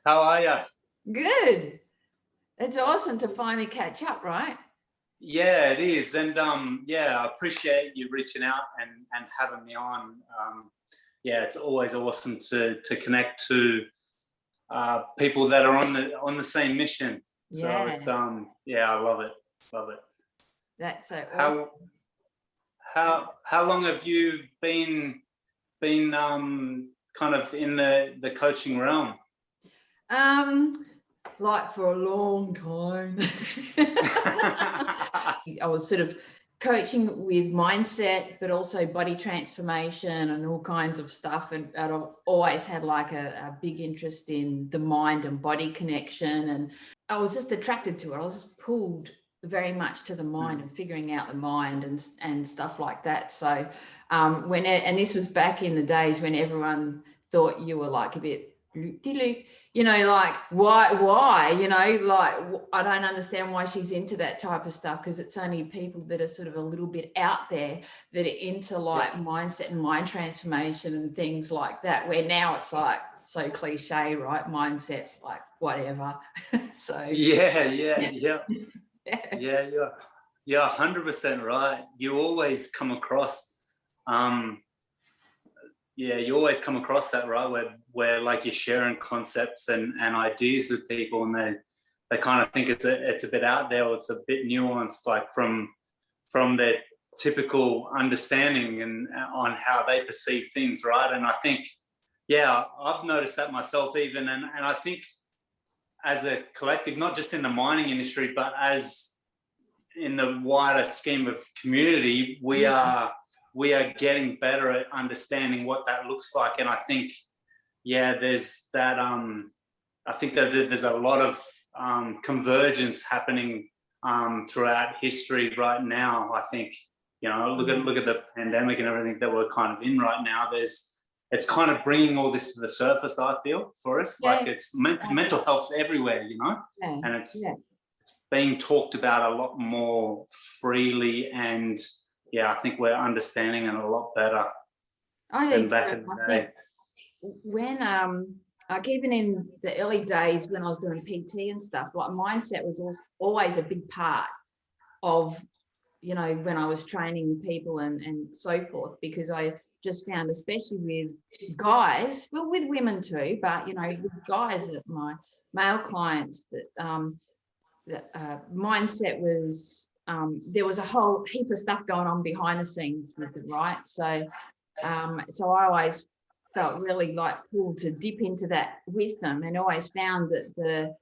How are you? Good. It's awesome to finally catch up, right? Yeah, it is. And yeah, I appreciate you reaching out and having me on. Yeah, it's always awesome to connect to people that are on the same mission. So Yeah, it's yeah, I love it. Love it. that's so awesome. How long have you been kind of in the coaching realm? Like for a long time. I was sort of coaching with mindset, but also body transformation and all kinds of stuff. And I've always had like a big interest in the mind and body connection. And I was just attracted to it. I was just pulled very much to the mind and figuring out the mind and stuff like that. So and this was back in the days when everyone thought you were like a bit loop-de-loop, like why, like I don't understand why she's into that type of stuff, because it's only people that are sort of a little bit out there that are into like mindset and mind transformation and things like that, where now it's like so cliche, right? Mindset's like whatever. So Yeah, 100% right. You always come across you always come across that, right, where like you're sharing concepts and ideas with people, and they kind of think it's a bit out there, or it's a bit nuanced, like from their typical understanding and on how they perceive things, right? And I think, yeah, I've noticed that myself even, and I think as a collective, not just in the mining industry, but as in the wider scheme of community, we are getting better at understanding what that looks like. And I think, yeah, there's that. I think that there's a lot of convergence happening throughout history right now. I think, look at the pandemic and everything that we're kind of in right now. It's kind of bringing all this to the surface, I feel, for us. Yeah. Like it's mental health's everywhere, and it's being talked about a lot more freely, and I think we're understanding it a lot better than back in the day. When like even in the early days when I was doing PT and stuff, like mindset was always a big part of, when I was training people and so forth, because I just found, especially with guys, well, with women too, but with guys, that my male clients, that mindset was, there was a whole heap of stuff going on behind the scenes with it, right? So so I always felt really like pulled to dip into that with them, and always found that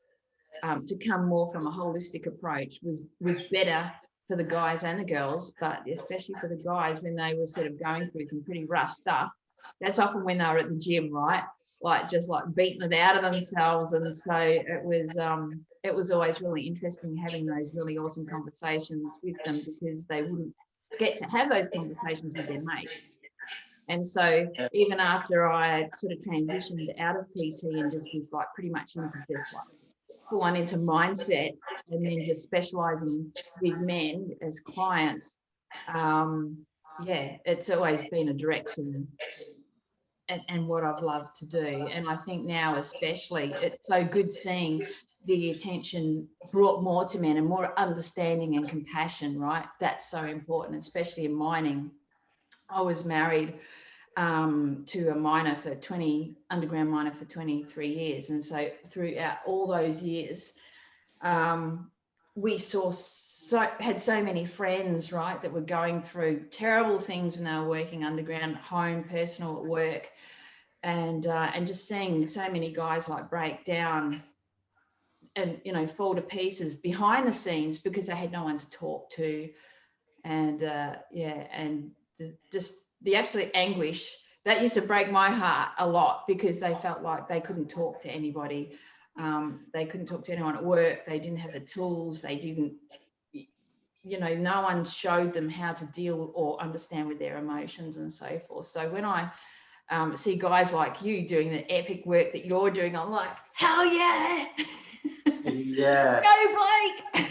to come more from a holistic approach was better for the guys and the girls, but especially for the guys when they were sort of going through some pretty rough stuff. That's often when they were at the gym, right? Like just like beating it out of themselves. And so it was always really interesting having those really awesome conversations with them, because they wouldn't get to have those conversations with their mates. And so even after I sort of transitioned out of PT and just was like pretty much into just like full on into mindset, and then just specializing with men as clients, it's always been a direction and what I've loved to do. And I think now especially it's so good seeing the attention brought more to men and more understanding and compassion, right? That's so important, especially in mining. I was married to a miner underground miner for 23 years. And so throughout all those years, we had so many friends, right, that were going through terrible things when they were working underground, at home, personal, at work, and just seeing so many guys like break down and fall to pieces behind the scenes because they had no one to talk to, and just the absolute anguish that used to break my heart a lot, because they felt like they couldn't talk to anybody. They couldn't talk to anyone at work. They didn't have the tools. They didn't, no one showed them how to deal or understand with their emotions and so forth. So when I see guys like you doing the epic work that you're doing, I'm like, hell yeah. Yeah. Go Blake.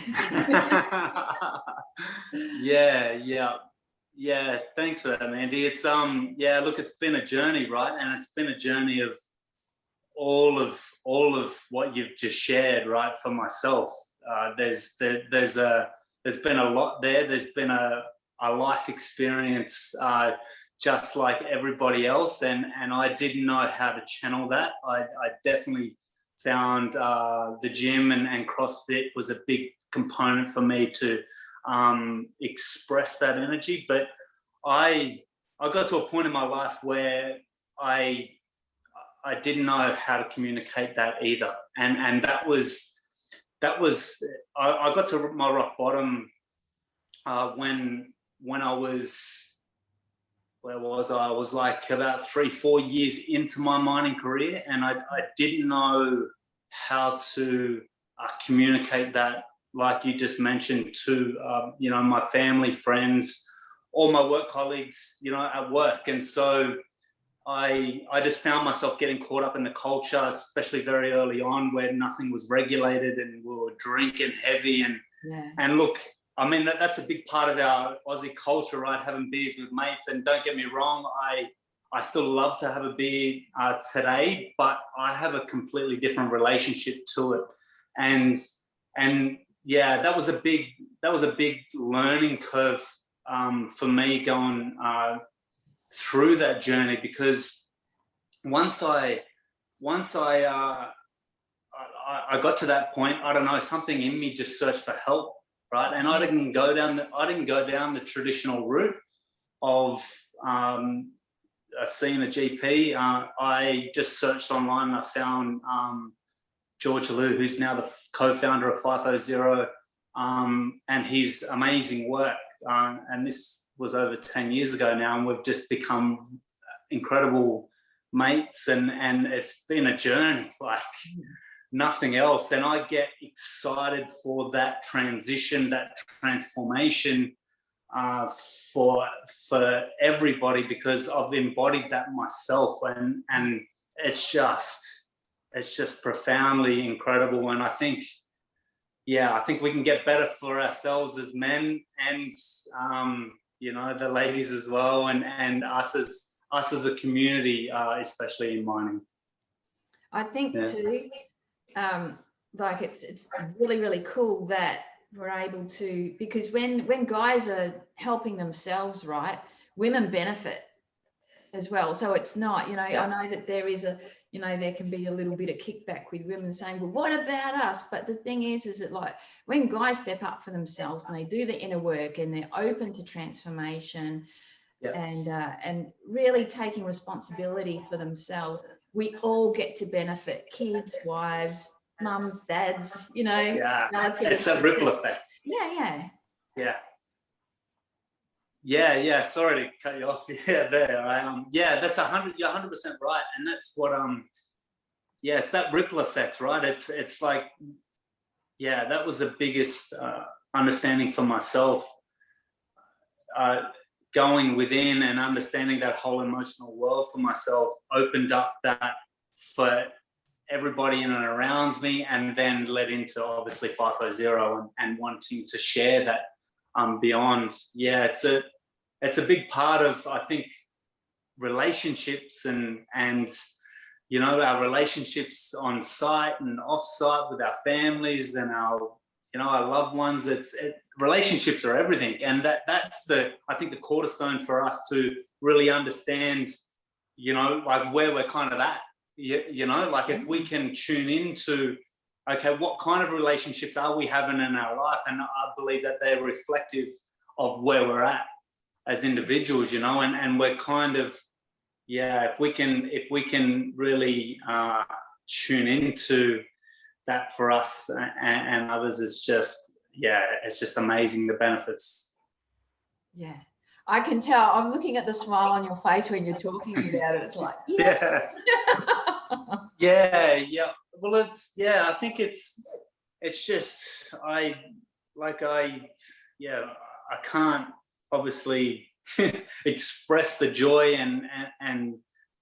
Yeah, thanks for that, Mandy. It's look, it's been a journey, right? And it's been a journey of all of what you've just shared, right? For myself, there's been a lot there. There's been a life experience, just like everybody else, and I didn't know how to channel that. I definitely found the gym and CrossFit was a big component for me to express that energy. But I got to a point in my life where I didn't know how to communicate that either, and that was I got to my rock bottom when I was, where was I? I was like about 3-4 years into my mining career, and I didn't know how to communicate that, like you just mentioned, to my family, friends, all my work colleagues, at work. And so I just found myself getting caught up in the culture, especially very early on, where nothing was regulated and we were drinking heavy. And look, I mean, that's a big part of our Aussie culture, right? Having beers with mates. And don't get me wrong, I still love to have a beer today, but I have a completely different relationship to it. And yeah, that was a big learning curve for me going through that journey, because once I got to that point, I don't know, something in me just searched for help, right? And I didn't go down the traditional route of seeing a GP. I just searched online and I found George Liu, who's now the co-founder of FIFOzero, and his amazing work. And this was over 10 years ago now, and we've just become incredible mates, and it's been a journey like nothing else. And I get excited for that transition, that transformation for everybody, because I've embodied that myself, and it's just profoundly incredible. And I think we can get better for ourselves as men, and the ladies as well, and us as a community, especially in mining. I think too, like it's really, really cool that we're able to, because when guys are helping themselves, right, women benefit as well. So it's not, I know that there is there can be a little bit of kickback with women saying, well, what about us? But the thing is that, like, when guys step up for themselves and they do the inner work and they're open to transformation and really taking responsibility for themselves, we all get to benefit. Kids, wives, mums, dads, it's a ripple effect. Yeah. Sorry to cut you off. There. That's 100%. You're 100% right, and that's what it's that ripple effect, right? It's like, that was the biggest understanding for myself. Going within and understanding that whole emotional world for myself opened up that for everybody in and around me, and then led into obviously FIFOzero and wanting to share that beyond. It's a big part of, I think, relationships and our relationships on site and off site with our families and our loved ones. Relationships are everything, and that's I think the cornerstone for us to really understand, like where we're kind of at. Like if we can tune into, okay, what kind of relationships are we having in our life? And I believe that they're reflective of where we're at as individuals, and we're kind of, if we can really tune into that for us and others, it's just amazing, the benefits. Yeah, I can tell. I'm looking at the smile on your face when you're talking about it. It's like, yes. Yeah. Well, I think it's just, I can't obviously express the joy and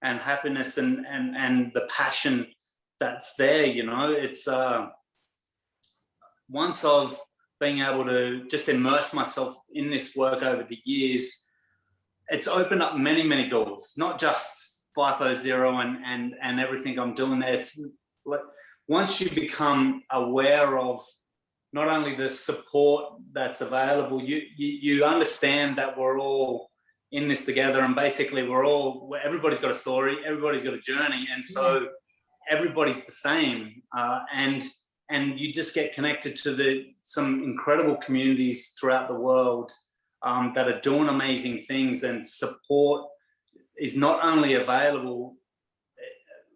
happiness and the passion that's there. It's once I've been able to just immerse myself in this work over the years, it's opened up many, many doors, not just FIFOzero and everything I'm doing there, it's like once you become aware of not only the support that's available, you understand that we're all in this together, and basically everybody's got a story, everybody's got a journey, and so everybody's the same, and you just get connected to some incredible communities throughout the world that are doing amazing things, and support is not only available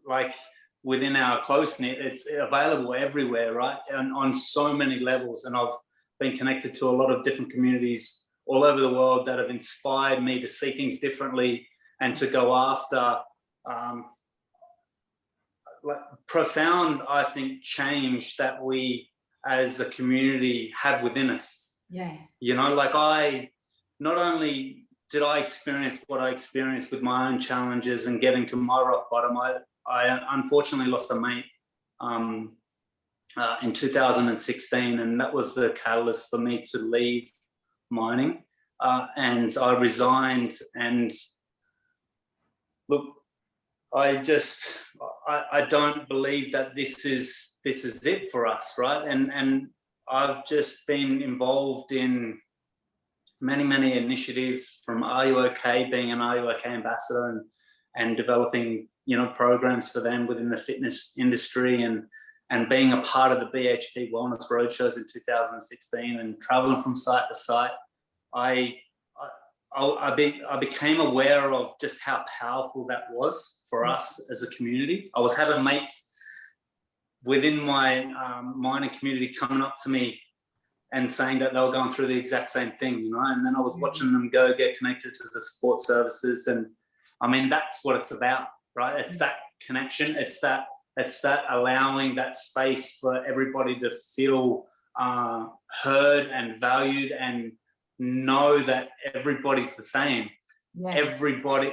like within our close-knit, it's available everywhere, right? And on so many levels. And I've been connected to a lot of different communities all over the world that have inspired me to see things differently and to go after like profound, I think, change that we as a community have within us. Yeah. You know, like not only did I experience what I experienced with my own challenges and getting to my rock bottom, I unfortunately lost a mate in 2016, and that was the catalyst for me to leave mining. And I resigned, and look, I don't believe that this is it for us, right? And I've just been involved in many initiatives, from Are You OK, being an Are You OK ambassador, and developing, you know, programs for them within the fitness industry, and being a part of the BHP Wellness Roadshows in 2016, and traveling from site to site. I became aware of just how powerful that was for us as a community. I was having mates within my mining community coming up to me and saying that they were going through the exact same thing, you know, and then I was watching them get connected to the support services. And I mean, that's what it's about, right? It's that connection. It's that allowing that space for everybody to feel heard and valued, and know that everybody's the same. Everybody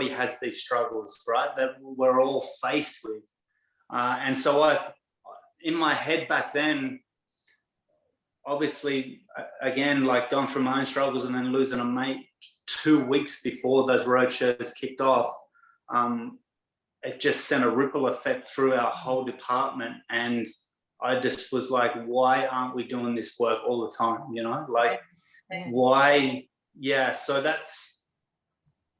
has these struggles, right, that we're all faced with. And so in my head back then, obviously, again, like going through my own struggles and then losing a mate 2 weeks before those road shows kicked off, it just sent a ripple effect through our whole department. And I just was like, why aren't we doing this work all the time? You know, like, why? Yeah. So that's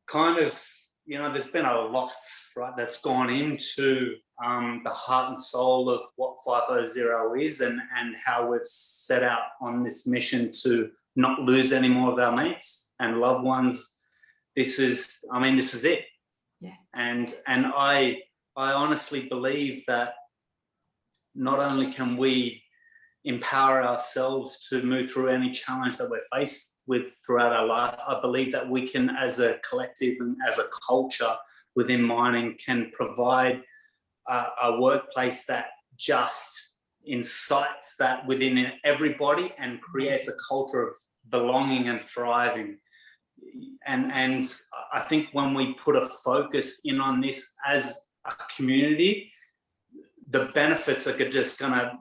kind of, you know, there's been a lot, right, that's gone into the heart and soul of what FIFOzero is, and how we've set out on this mission to not lose any more of our mates and loved ones. This is it. Yeah. And I honestly believe that not only can we empower ourselves to move through any challenge that we're faced with throughout our life, I believe that we can, as a collective and as a culture within mining, can provide a workplace that just incites that within everybody and creates a culture of belonging and thriving. And I think when we put a focus in on this as a community, the benefits are just going to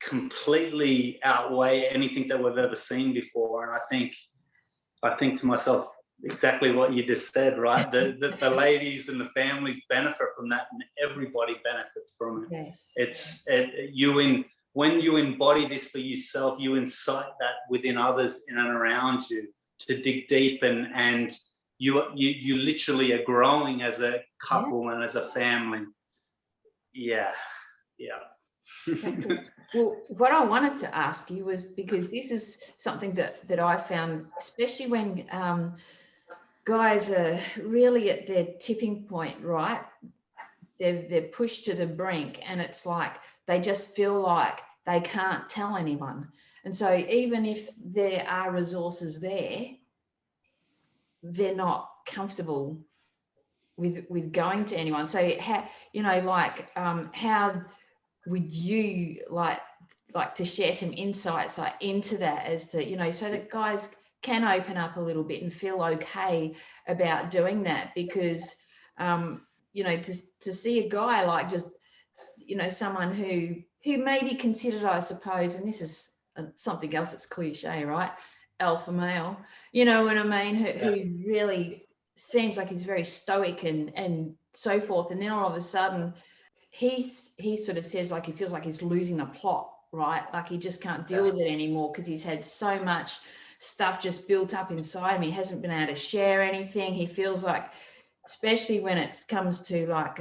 completely outweigh anything that we've ever seen before. And I think to myself exactly what you just said, right? The ladies and the families benefit from that, and everybody benefits from it. Yes. When you embody this for yourself, you incite that within others in and around you to dig deep, and you literally are growing as a couple and as a family. Yeah. Well, what I wanted to ask you was, because this is something that I found, especially when guys are really at their tipping point, right? They're pushed to the brink, and it's like they just feel like they can't tell anyone. And so even if there are resources there, they're not comfortable with going to anyone. So how, you know, like how would you like to share some insights into that, as to, you know, so that guys can open up a little bit and feel okay about doing that? Because you know, to see a guy like, just, you know, someone who may be considered, I suppose, and this is something else that's cliche, right, alpha male, you know what I mean, who really seems like he's very stoic and so forth, and then all of a sudden he sort of says like he feels like he's losing the plot, right? Like he just can't deal with it anymore because he's had so much stuff just built up inside him. He hasn't been able to share anything. He feels like, especially when it comes to like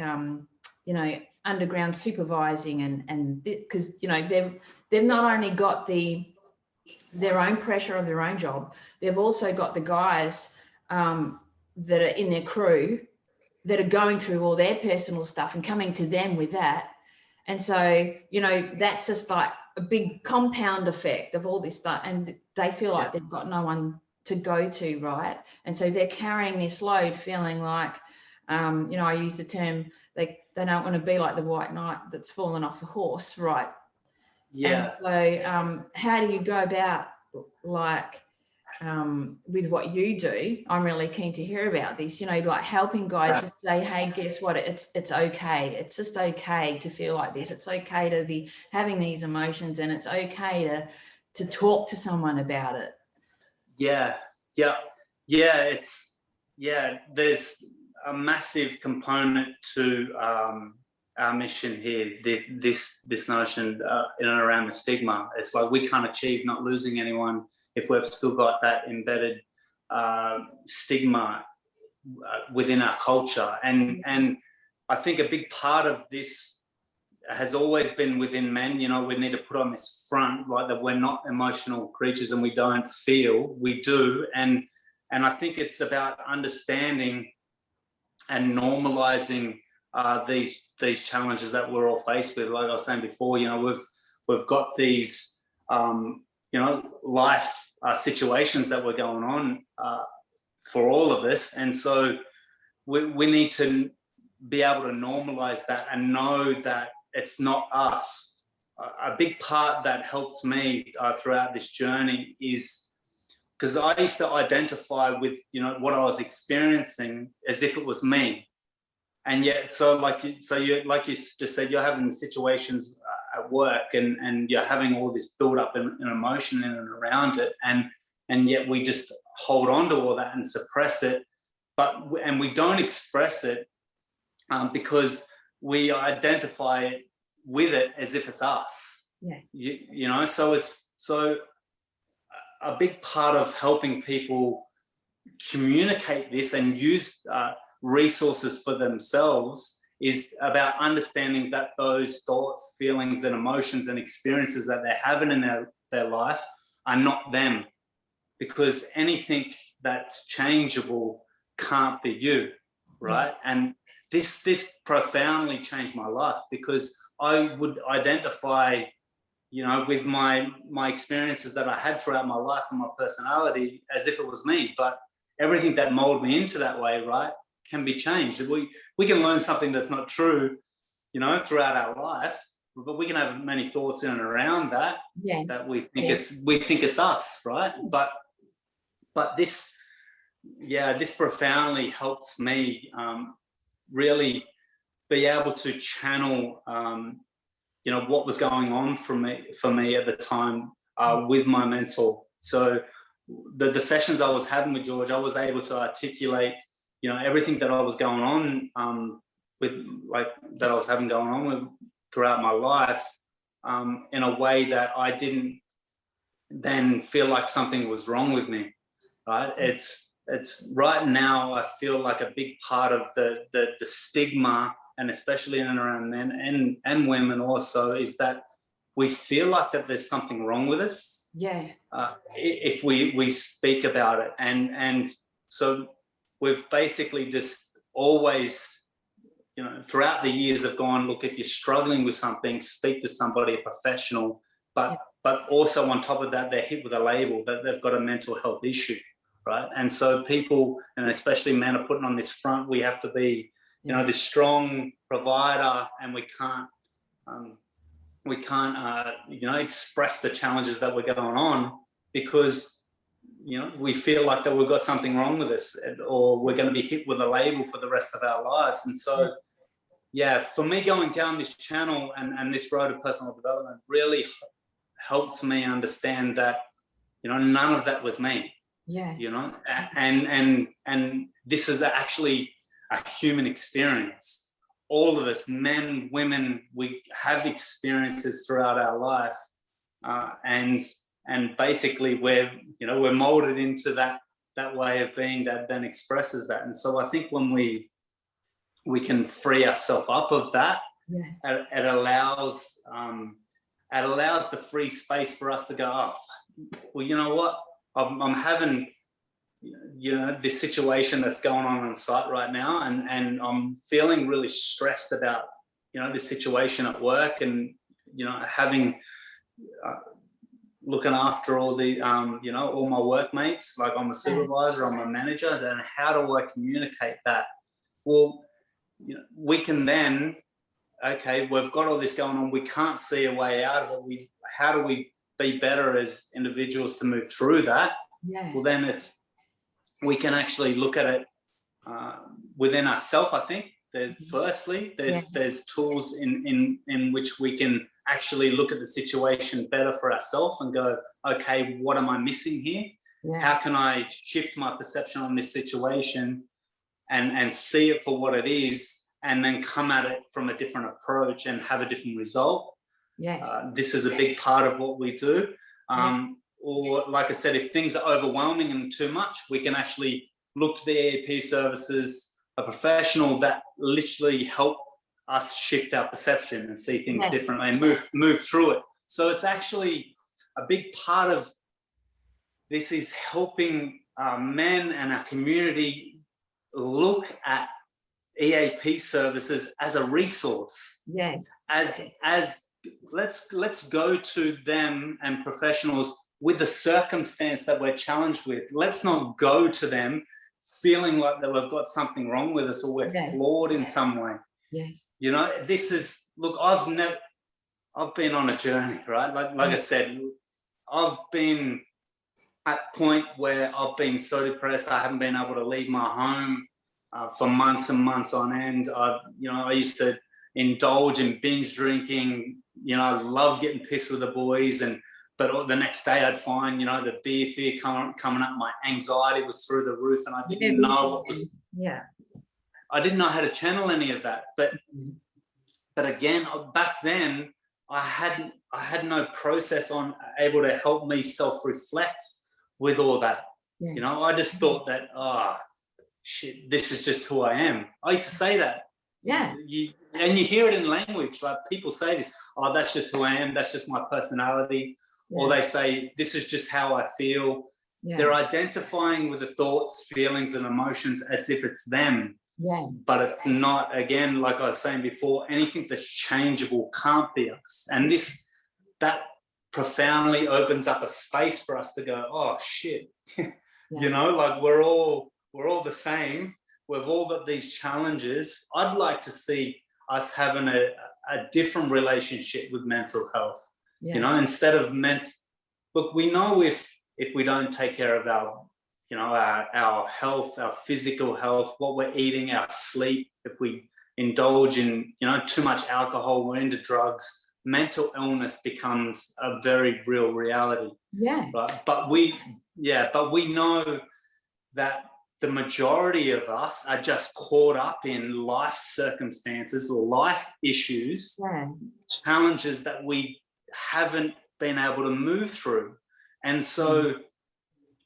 you know, underground supervising and because you know they've not only got their own pressure of their own job, they've also got the guys that are in their crew that are going through all their personal stuff and coming to them with that. And so, you know, that's just like a big compound effect of all this stuff. And they feel like they've got no one to go to, right? And so they're carrying this load, feeling like, you know, I use the term, they don't want to be like the white knight that's fallen off the horse, right? Yeah. And so how do you go about like with what you do? I'm really keen to hear about this, you know, like helping guys to say, hey, guess what, it's okay, it's just okay to feel like this, it's okay to be having these emotions, and it's okay to talk to someone about it. There's a massive component to our mission here, this notion in and around the stigma. It's like we can't achieve not losing anyone if we've still got that embedded stigma within our culture. And I think a big part of this has always been within men. You know, we need to put on this front, like that we're not emotional creatures and we don't feel, we do. And I think it's about understanding and normalizing these challenges that we're all faced with. Like I was saying before, you know, we've got these you know, life situations that were going on for all of us, and so we need to be able to normalize that and know that it's not us. A big part that helped me throughout this journey is because I used to identify with, you know, what I was experiencing as if it was me. And yet, so you just said, you're having situations at work and you're having all this build up in emotion in and around it, and yet we just hold on to all that and suppress it, and we don't express it because we identify with it as if it's us. Yeah. You know, so a big part of helping people communicate this and use resources for themselves is about understanding that those thoughts, feelings and emotions and experiences that they're having in their life are not them, because anything that's changeable can't be you, right? And this profoundly changed my life, because I would identify, you know, with my experiences that I had throughout my life and my personality as if it was me. But everything that molded me into that way, right, can be changed. We can learn something that's not true, you know, throughout our life, but we can have many thoughts in and around that, that we think it's us, right? But this profoundly helps me really be able to channel you know, what was going on for me at the time with my mentor. So the sessions I was having with George, I was able to articulate, you know, everything that I was going on with, like, that I was having going on with throughout my life in a way that I didn't then feel like something was wrong with me, right? It's right now I feel like a big part of the stigma, and especially in and around men and women also, is that we feel like that there's something wrong with us. Yeah. If we speak about it. And so we've basically just always, you know, throughout the years have gone, look, if you're struggling with something, speak to somebody, a professional, but also on top of that, they're hit with a label that they've got a mental health issue, right? And so people, and especially men, are putting on this front, we have to be, you know, this strong provider, and we can't you know, express the challenges that we're going on because, you know, we feel like that we've got something wrong with us, or we're going to be hit with a label for the rest of our lives. And so, for me, going down this channel and this road of personal development really helped me understand that, you know, none of that was me. Yeah. You know, and this is actually a human experience. All of us, men, women, we have experiences throughout our life, and basically we're molded into that way of being that then expresses that. And so I think when we can free ourselves up of that, it allows the free space for us to go, oh, well, you know what, I'm having this situation that's going on site right now, and I'm feeling really stressed about this situation at work, and having looking after all the all my workmates, like I'm a supervisor, I'm a manager, then how do I communicate that? Well, we can then, okay, we've got all this going on, we can't see a way out of it, how do we be better as individuals to move through that? Well, then we can actually look at it within ourselves. I think there's tools in which we can actually look at the situation better for ourselves and go, okay, what am I missing here? How can I shift my perception on this situation and see it for what it is, and then come at it from a different approach and have a different result? This is a big part of what we do. Or like I said, if things are overwhelming and too much, we can actually look to the EAP services, a professional that literally help us shift our perception and see things differently and move through it. So it's actually a big part of this is helping men and our community look at EAP services as a resource. As let's go to them and professionals with the circumstance that we're challenged with. Let's not go to them feeling like that we've got something wrong with us or we're flawed in some way. This is, look, I've been on a journey, right? Like I said, I've been at a point where I've been so depressed I haven't been able to leave my home for months and months on end. I used to indulge in binge drinking. I love getting pissed with the boys, but the next day I'd find, the beer fear coming up. My anxiety was through the roof, and I didn't know what was. I didn't know how to channel any of that. But again, back then, I had no process on able to help me self-reflect with all that. I just thought that, shit, this is just who I am. I used to say that. You hear it in language, like people say this, oh, that's just who I am, that's just my personality. Or they say, this is just how I feel. They're identifying with the thoughts, feelings, and emotions as if it's them. But it's not. Again, like I was saying before, anything that's changeable can't be us. And that profoundly opens up a space for us to go, oh shit, like we're all the same. We've all got these challenges. I'd like to see us having a different relationship with mental health. Instead of look, we know if we don't take care of our health, our physical health, what we're eating, our sleep, if we indulge in too much alcohol, we're into drugs, mental illness becomes a very real reality. Right? But we know that the majority of us are just caught up in life circumstances, life issues, challenges that we haven't been able to move through. And so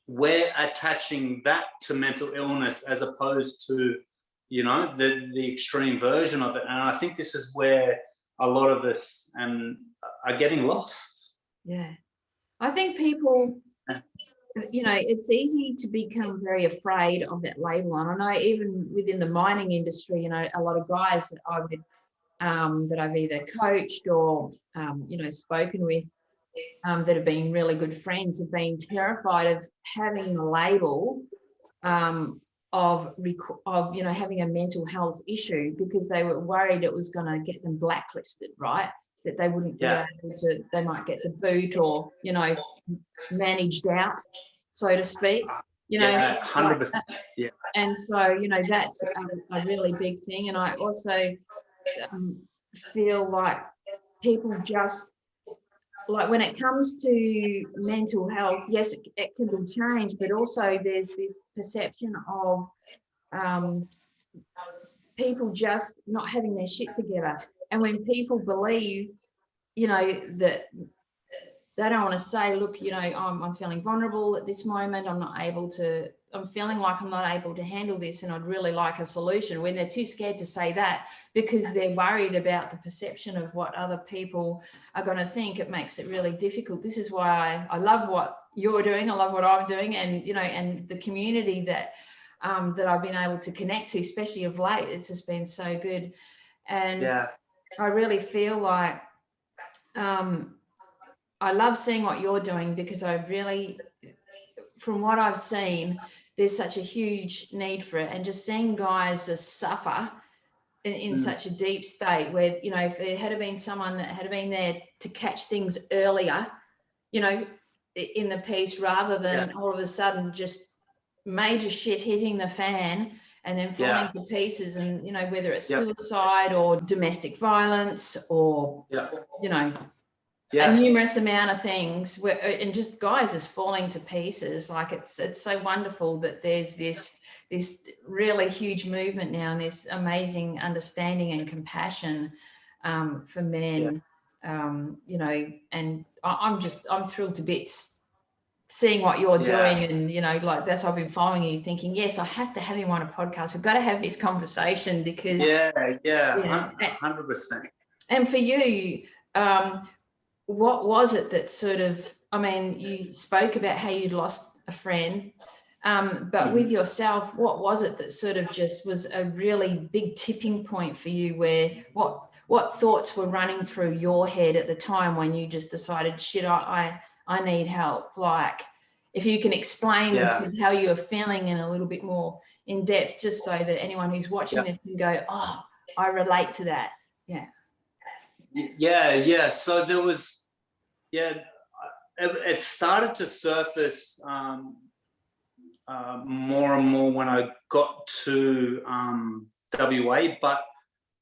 we're attaching that to mental illness as opposed to, the extreme version of it. And I think this is where a lot of us are getting lost. I think people, it's easy to become very afraid of that label. And I know even within the mining industry, a lot of guys that I've either coached or, spoken with, that have been really good friends, have been terrified of having the label of having a mental health issue, because they were worried it was going to get them blacklisted, right? That they wouldn't be able to, they might get the boot or, managed out, so to speak. 100%. And so, that's a really big thing. And I also feel like people just like when it comes to mental health, yes, it can be changed, but also there's this perception of people just not having their shit together. And when people believe, that they don't want to say, look, I'm feeling vulnerable at this moment. I'm feeling like I'm not able to handle this, and I'd really like a solution, when they're too scared to say that because they're worried about the perception of what other people are going to think. It makes it really difficult. This is why I love what you're doing. I love what I'm doing, and, and the community that I've been able to connect to, especially of late. It's just been so good. And Yeah. I really feel like I love seeing what you're doing, because I really, from what I've seen, there's such a huge need for it. And just seeing guys just suffer in such a deep state where, if there had been someone that had been there to catch things earlier, in the piece, rather than all of a sudden just major shit hitting the fan and then falling to pieces, and, whether it's suicide or domestic violence or, a numerous amount of things and just guys is falling to pieces. Like it's so wonderful that there's this really huge movement now, and this amazing understanding and compassion for men. And I'm thrilled to bits seeing what you're doing, and like that's why I've been following you, thinking, yes, I have to have him on a podcast. We've got to have this conversation, because 100%. And for you, what was it that sort of, you spoke about how you'd lost a friend, but with yourself, what was it that sort of just was a really big tipping point for you, where what thoughts were running through your head at the time when you just decided, shit, I need help? Like, if you can explain sort of how you were feeling in a little bit more in depth, just so that anyone who's watching this can go, oh, I relate to that. So there was, it started to surface more and more when I got to WA, but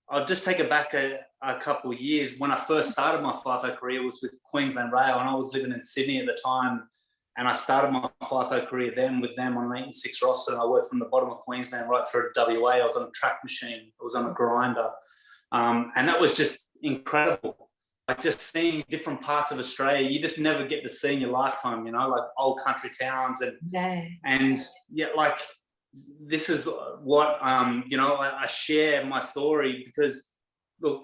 I'll just take it back a couple of years. When I first started my FIFO career was with Queensland Rail, and I was living in Sydney at the time, and I started my FIFO career then with them on an 8 and 6 roster, and I worked from the bottom of Queensland right through to WA. I was on a track machine, I was on a grinder, and that was just incredible. Like, just seeing different parts of Australia, you just never get to see in your lifetime, like old country towns and like, this is what I share my story, because look,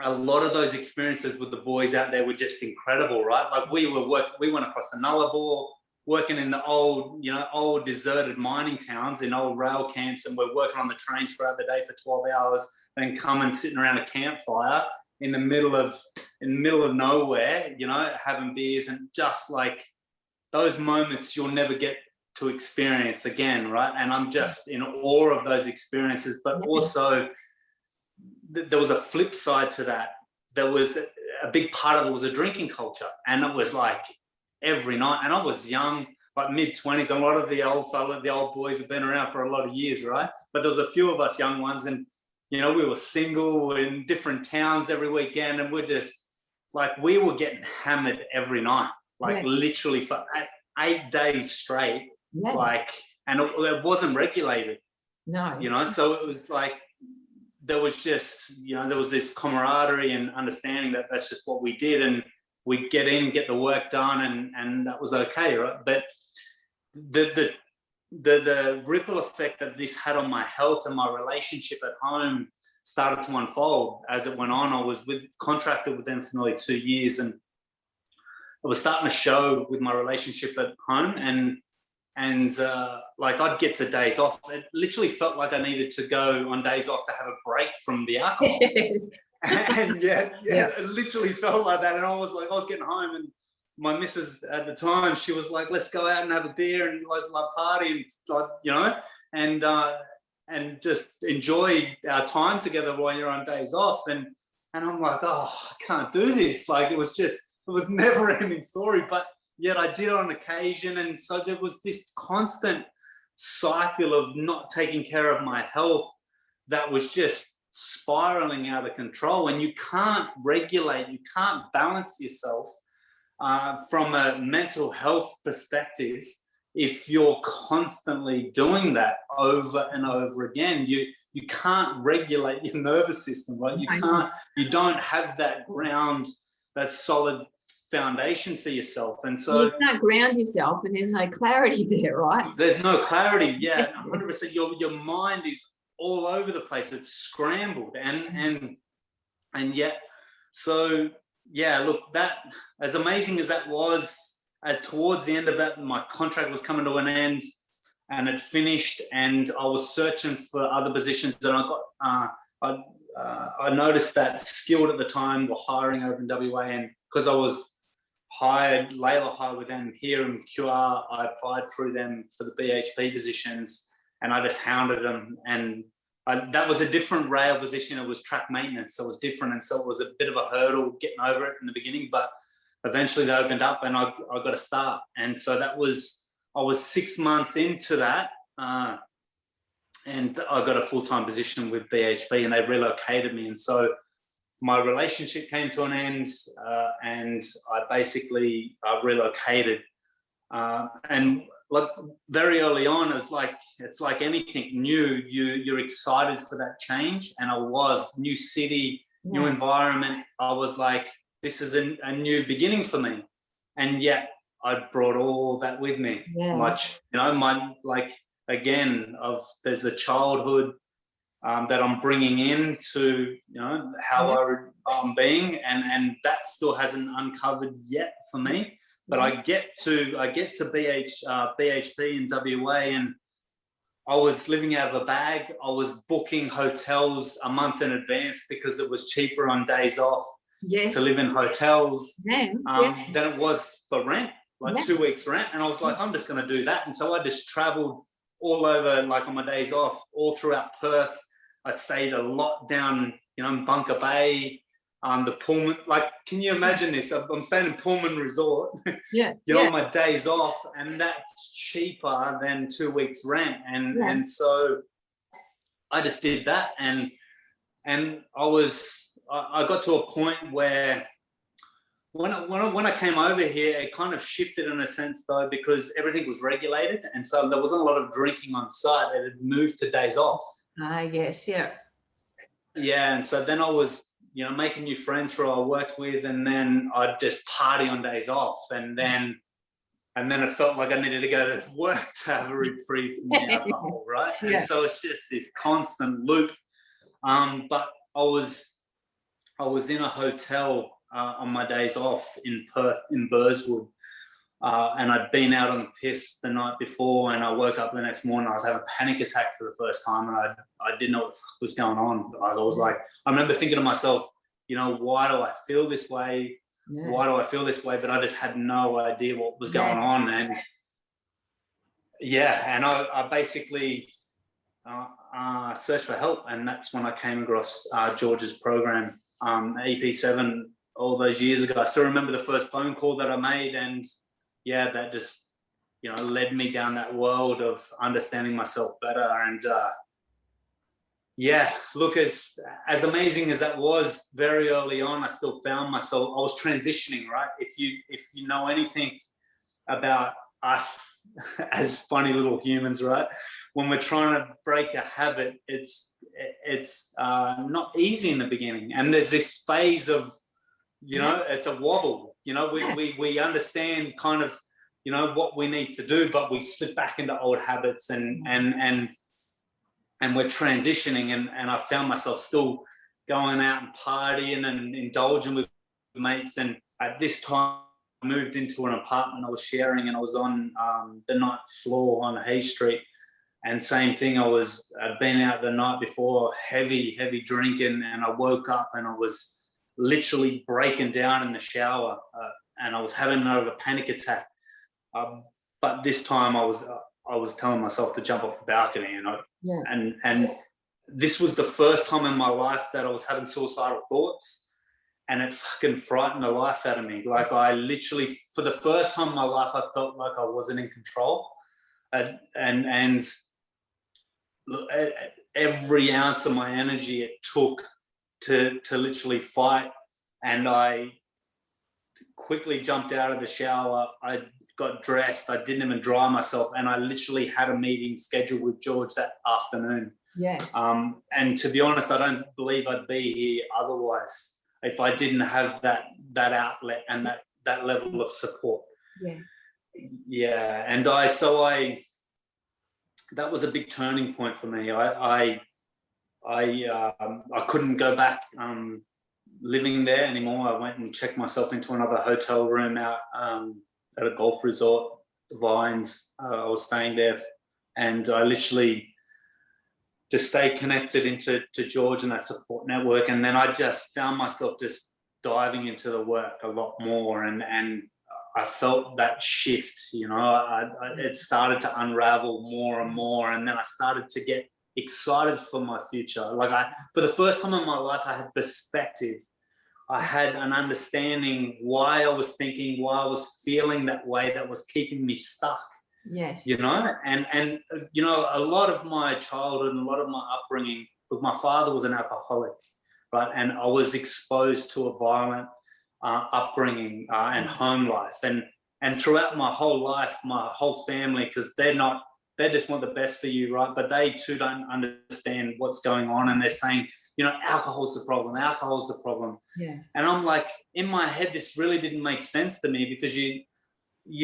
a lot of those experiences with the boys out there were just incredible, right? Like, we went across the Nullarbor, working in the old deserted mining towns in old rail camps, and we're working on the trains throughout the day for 12 hours, then coming sitting around a campfire in the middle of nowhere, having beers, and just like those moments you'll never get to experience again, right? And I'm just in awe of those experiences. But also there was a flip side to that. There was a big part of it was a drinking culture, and it was like every night. And I was young, like mid-20s. A lot of the old boys have been around for a lot of years, right? But there was a few of us young ones, and we were single in different towns every weekend, and we're just like, we were getting hammered every night, like literally for 8 days straight. Like, and it wasn't regulated. No. So it was like, there was just, there was this camaraderie and understanding that that's just what we did, and we'd get in, get the work done, and that was okay, right? But the ripple effect that this had on my health and my relationship at home started to unfold as it went on. I was contracted with them for nearly 2 years, and I was starting to show with my relationship at home, and like, I'd get to days off. It literally felt like I needed to go on days off to have a break from the alcohol. And it literally felt like that. And I was getting home, and my missus at the time, she was like, let's go out and have a beer and like party, and and just enjoy our time together while you're on days off. And I'm like, oh, I can't do this. Like, it was never ending story, but yet I did on occasion. And so there was this constant cycle of not taking care of my health that was just spiraling out of control, and you can't regulate, you can't balance yourself from a mental health perspective. If you're constantly doing that over and over again, you can't regulate your nervous system, right? You don't have that ground, that solid foundation for yourself. And so you can't ground yourself, and there's no clarity there, right? There's no clarity. Yeah, 100%. Your mind is all over the place. It's scrambled, and yet, so yeah. Look, that, as amazing as that was, as towards the end of that, my contract was coming to an end, and it finished, and I was searching for other positions, and I noticed that Skilled at the time were hiring over in WA, and because I was labor hired with them here in QR, I applied through them for the BHP positions, and I just hounded them. And that was a different rail position. It was track maintenance, so it was different, and so it was a bit of a hurdle getting over it in the beginning. But eventually they opened up, and I got a start. And so I was 6 months into that, and I got a full-time position with BHP, and they relocated me, and so my relationship came to an end, and I basically relocated. And like very early on, it's like anything new. You're excited for that change, and I was. New city, new environment. I was like, this is a new beginning for me, and yet I brought all that with me. There's a childhood that I'm bringing into, how I'm being, and that still hasn't uncovered yet for me. But I get to BHP in WA, and I was living out of a bag. I was booking hotels a month in advance because it was cheaper on days off to live in hotels than it was for rent, 2 weeks rent. And I was like, I'm just going to do that. And so I just traveled all over, like on my days off, all throughout Perth. I stayed a lot down, in Bunker Bay, the Pullman. Like, can you imagine this? I'm staying in Pullman Resort, on my days off, and that's cheaper than 2 weeks rent. And so I just did that, and I got to a point where when I came over here, it kind of shifted in a sense though, because everything was regulated, and so there wasn't a lot of drinking on site. It had moved to days off. Yes, yeah. Yeah, and so then I was, making new friends who I worked with, and then I'd just party on days off, and then it felt like I needed to go to work to have a reprieve from the alcohol, right? Yeah. And so it's just this constant loop. But I was in a hotel on my days off in Perth, in Burswood, and I'd been out on the piss the night before, and I woke up the next morning. I was having a panic attack for the first time, and I didn't know what was going on. I was like, I remember thinking to myself, why do I feel this way? Yeah. Why do I feel this way? But I just had no idea what was going on. And I basically searched for help, and that's when I came across George's program, EP7, all those years ago. I still remember the first phone call that I made, and that just, led me down that world of understanding myself better. And look, as amazing as that was very early on, I still found myself, I was transitioning, right? If you know anything about us as funny little humans, right? When we're trying to break a habit, it's not easy in the beginning. And there's this phase of, it's a wobble. We understand kind of, what we need to do, but we slip back into old habits, and we're transitioning. And I found myself still going out and partying and indulging with mates. And at this time, I moved into an apartment I was sharing, and I was on the ninth floor on Hay Street. And same thing, I'd been out the night before, heavy drinking, and I woke up and I was literally breaking down in the shower, and I was having another panic attack. But this time I was telling myself to jump off the balcony, and this was the first time in my life that I was having suicidal thoughts, and it fucking frightened the life out of me. Like, I literally, for the first time in my life, I felt like I wasn't in control, and every ounce of my energy it took to literally fight. And I quickly jumped out of the shower. I got dressed. I didn't even dry myself. And I literally had a meeting scheduled with George that afternoon. Yeah. And to be honest, I don't believe I'd be here otherwise if I didn't have that outlet and that level of support. Yes. Yeah. And that was a big turning point for me. I couldn't go back living there anymore. I went and checked myself into another hotel room out at a golf resort, the Vines. I was staying there, and I literally just stayed connected to George and that support network. And then I just found myself just diving into the work a lot more, and I felt that shift. It started to unravel more and more, and then I started to get excited for my future. For the first time in my life, I had perspective. I had an understanding why I was thinking, why I was feeling that way, that was keeping me stuck. Yes. And a lot of my childhood and a lot of my upbringing, look, my father was an alcoholic, right? And I was exposed to a violent upbringing and home life. And throughout my whole life, my whole family, because they just want the best for you, right? But they too don't understand what's going on. And they're saying, alcohol's the problem, alcohol's the problem. Yeah. And I'm like, in my head, this really didn't make sense to me, because you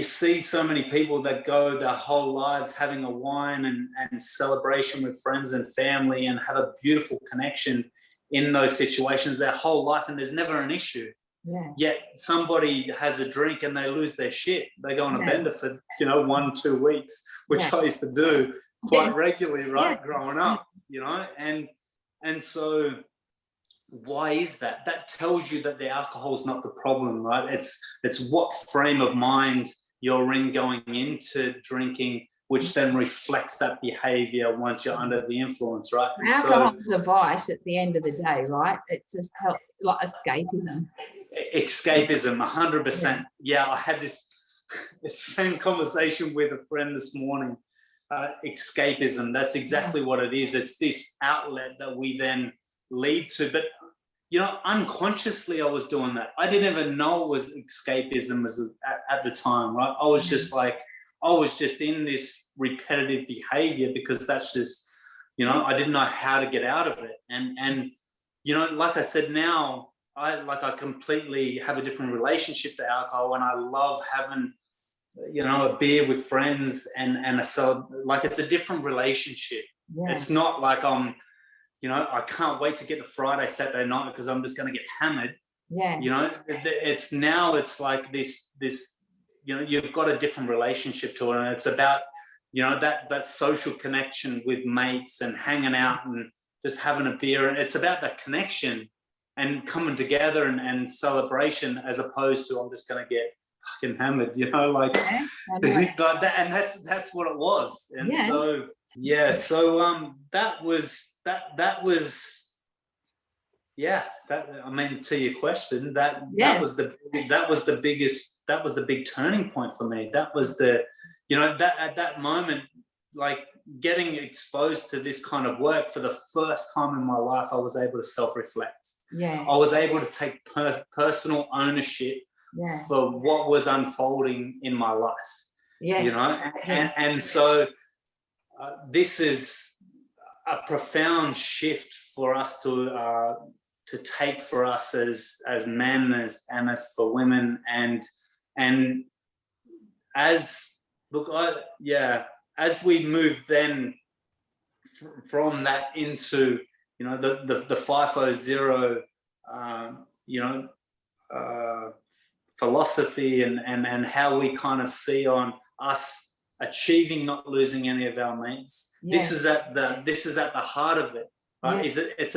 see so many people that go their whole lives having a wine and celebration with friends and family and have a beautiful connection in those situations their whole life, and there's never an issue. Yeah. Yet somebody has a drink and they lose their shit. They go on a bender for 1-2 weeks, which I used to do quite regularly, right, growing up, and so why is that? That tells you that the alcohol is not the problem, right? It's what frame of mind you're in going into drinking, which then reflects that behavior once you're under the influence, right? Alcohol is a vice at the end of the day, right? It's just like escapism. Escapism, 100%. Yeah, I had this same conversation with a friend this morning. Escapism, that's exactly what it is. It's this outlet that we then lead to. But, unconsciously I was doing that. I didn't even know it was escapism at the time, right? I was just in this repetitive behavior because that's just, I didn't know how to get out of it. And like I said, now I completely have a different relationship to alcohol, and I love having, a beer with friends and it's a different relationship. Yeah. It's not like I can't wait to get to Friday, Saturday night because I'm just going to get hammered. Yeah. It's like this, you've got a different relationship to it, and it's about, that social connection with mates and hanging out and just having a beer. And it's about that connection and coming together and celebration, as opposed to I'm just going to get fucking hammered, like that. And that's what it was. And so that was to your question, that was the big turning point for me. That was the, that at that moment, like getting exposed to this kind of work for the first time in my life, I was able to self-reflect. Yeah. I was able to take personal ownership for what was unfolding in my life. Yes. And so this is a profound shift for us to take for us as men, as for women, and as we move then from that into the FIFOzero philosophy and how we kind of see on us achieving not losing any of our mates. Yes. This is at the heart of it. Right? Yes. It's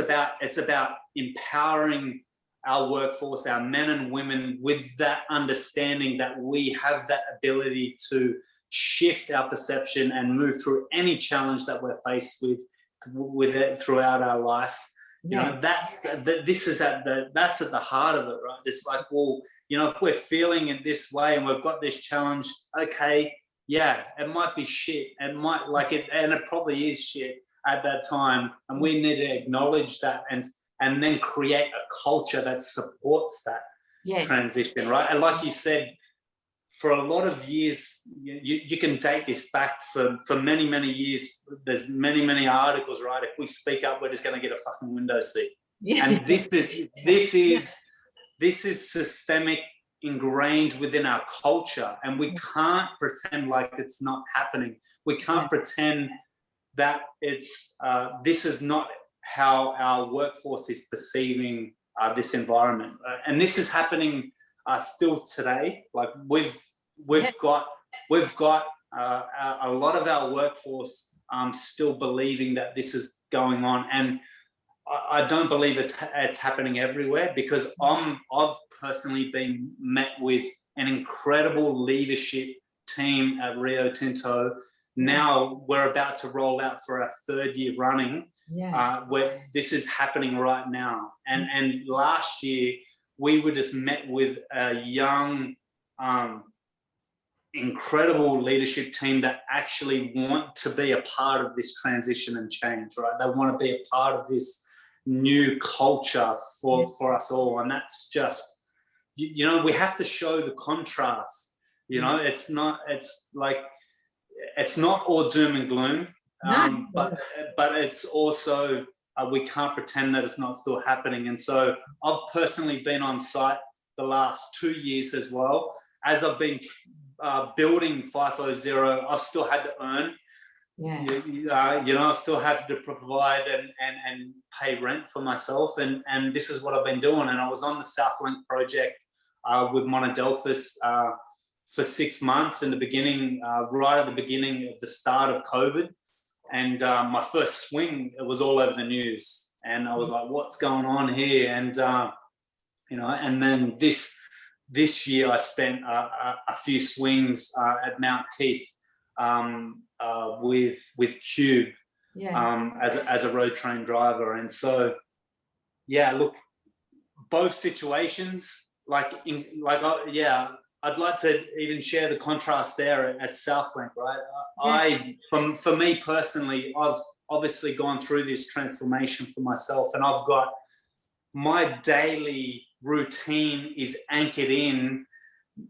about empowering our workforce, our men and women, with that understanding that we have that ability to shift our perception and move through any challenge that we're faced with it throughout our life. That's at the heart of it, right? It's like, well, if we're feeling it this way and we've got this challenge, okay, yeah, it might be shit, and it probably is shit, at that time, and we need to acknowledge that and then create a culture that supports that transition, right? And like you said, for a lot of years, you can date this back for many years. There's many articles, right? If we speak up, we're just going to get a fucking window seat. And this is systemic, ingrained within our culture, and we can't pretend like it's not happening. We can't pretend that it's this is not how our workforce is perceiving this environment, and this is happening still today. Like we've got a lot of our workforce still believing that this is going on, and I don't believe it's happening everywhere, because I've personally been met with an incredible leadership team at Rio Tinto. Now we're about to roll out for our 3rd year running, where this is happening right now. And last year we were just met with a young, incredible leadership team that actually want to be a part of this transition and change, right? They want to be a part of this new culture for us all. And that's just, we have to show the contrast. It's not all doom and gloom, but it's also we can't pretend that it's not still happening. And so I've personally been on site the last 2 years as well. As I've been building FIFOzero, I've still had to earn. I still have to provide and pay rent for myself, and this is what I've been doing. And I was on the Southlink project with Monadelphous for 6 months in the beginning, right at the beginning of the start of COVID. And my first swing, it was all over the news, and I was like, "What's going on here?" And and then this year I spent a few swings at Mount Keith. With Cube as a road train driver. And so look, both situations, I'd like to even share the contrast there at Southlink, right? For me personally, I've obviously gone through this transformation for myself, and I've got my daily routine is anchored in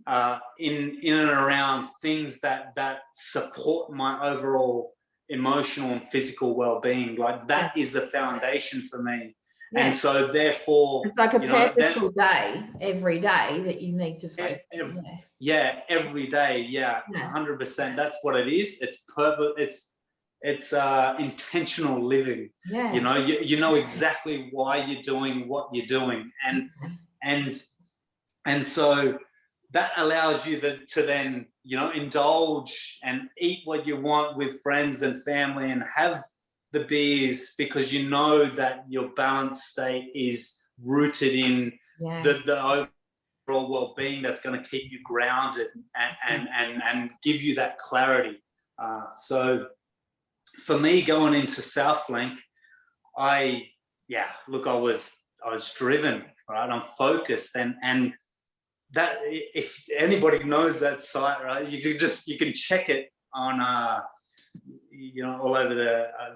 and around things that support my overall emotional and physical well-being. Like that is the foundation for me. And so therefore it's like a purposeful day every day that you need to focus. Every day, 100%. That's what it is. It's purpose. It's intentional living. You know exactly why you're doing what you're doing, and so that allows you to then, indulge and eat what you want with friends and family and have the beers, because you know that your balanced state is rooted in the overall well-being that's going to keep you grounded and give you that clarity. So for me, going into Southlink, I was driven, right? I'm focused, and that, if anybody knows that site, right, you can check it on all over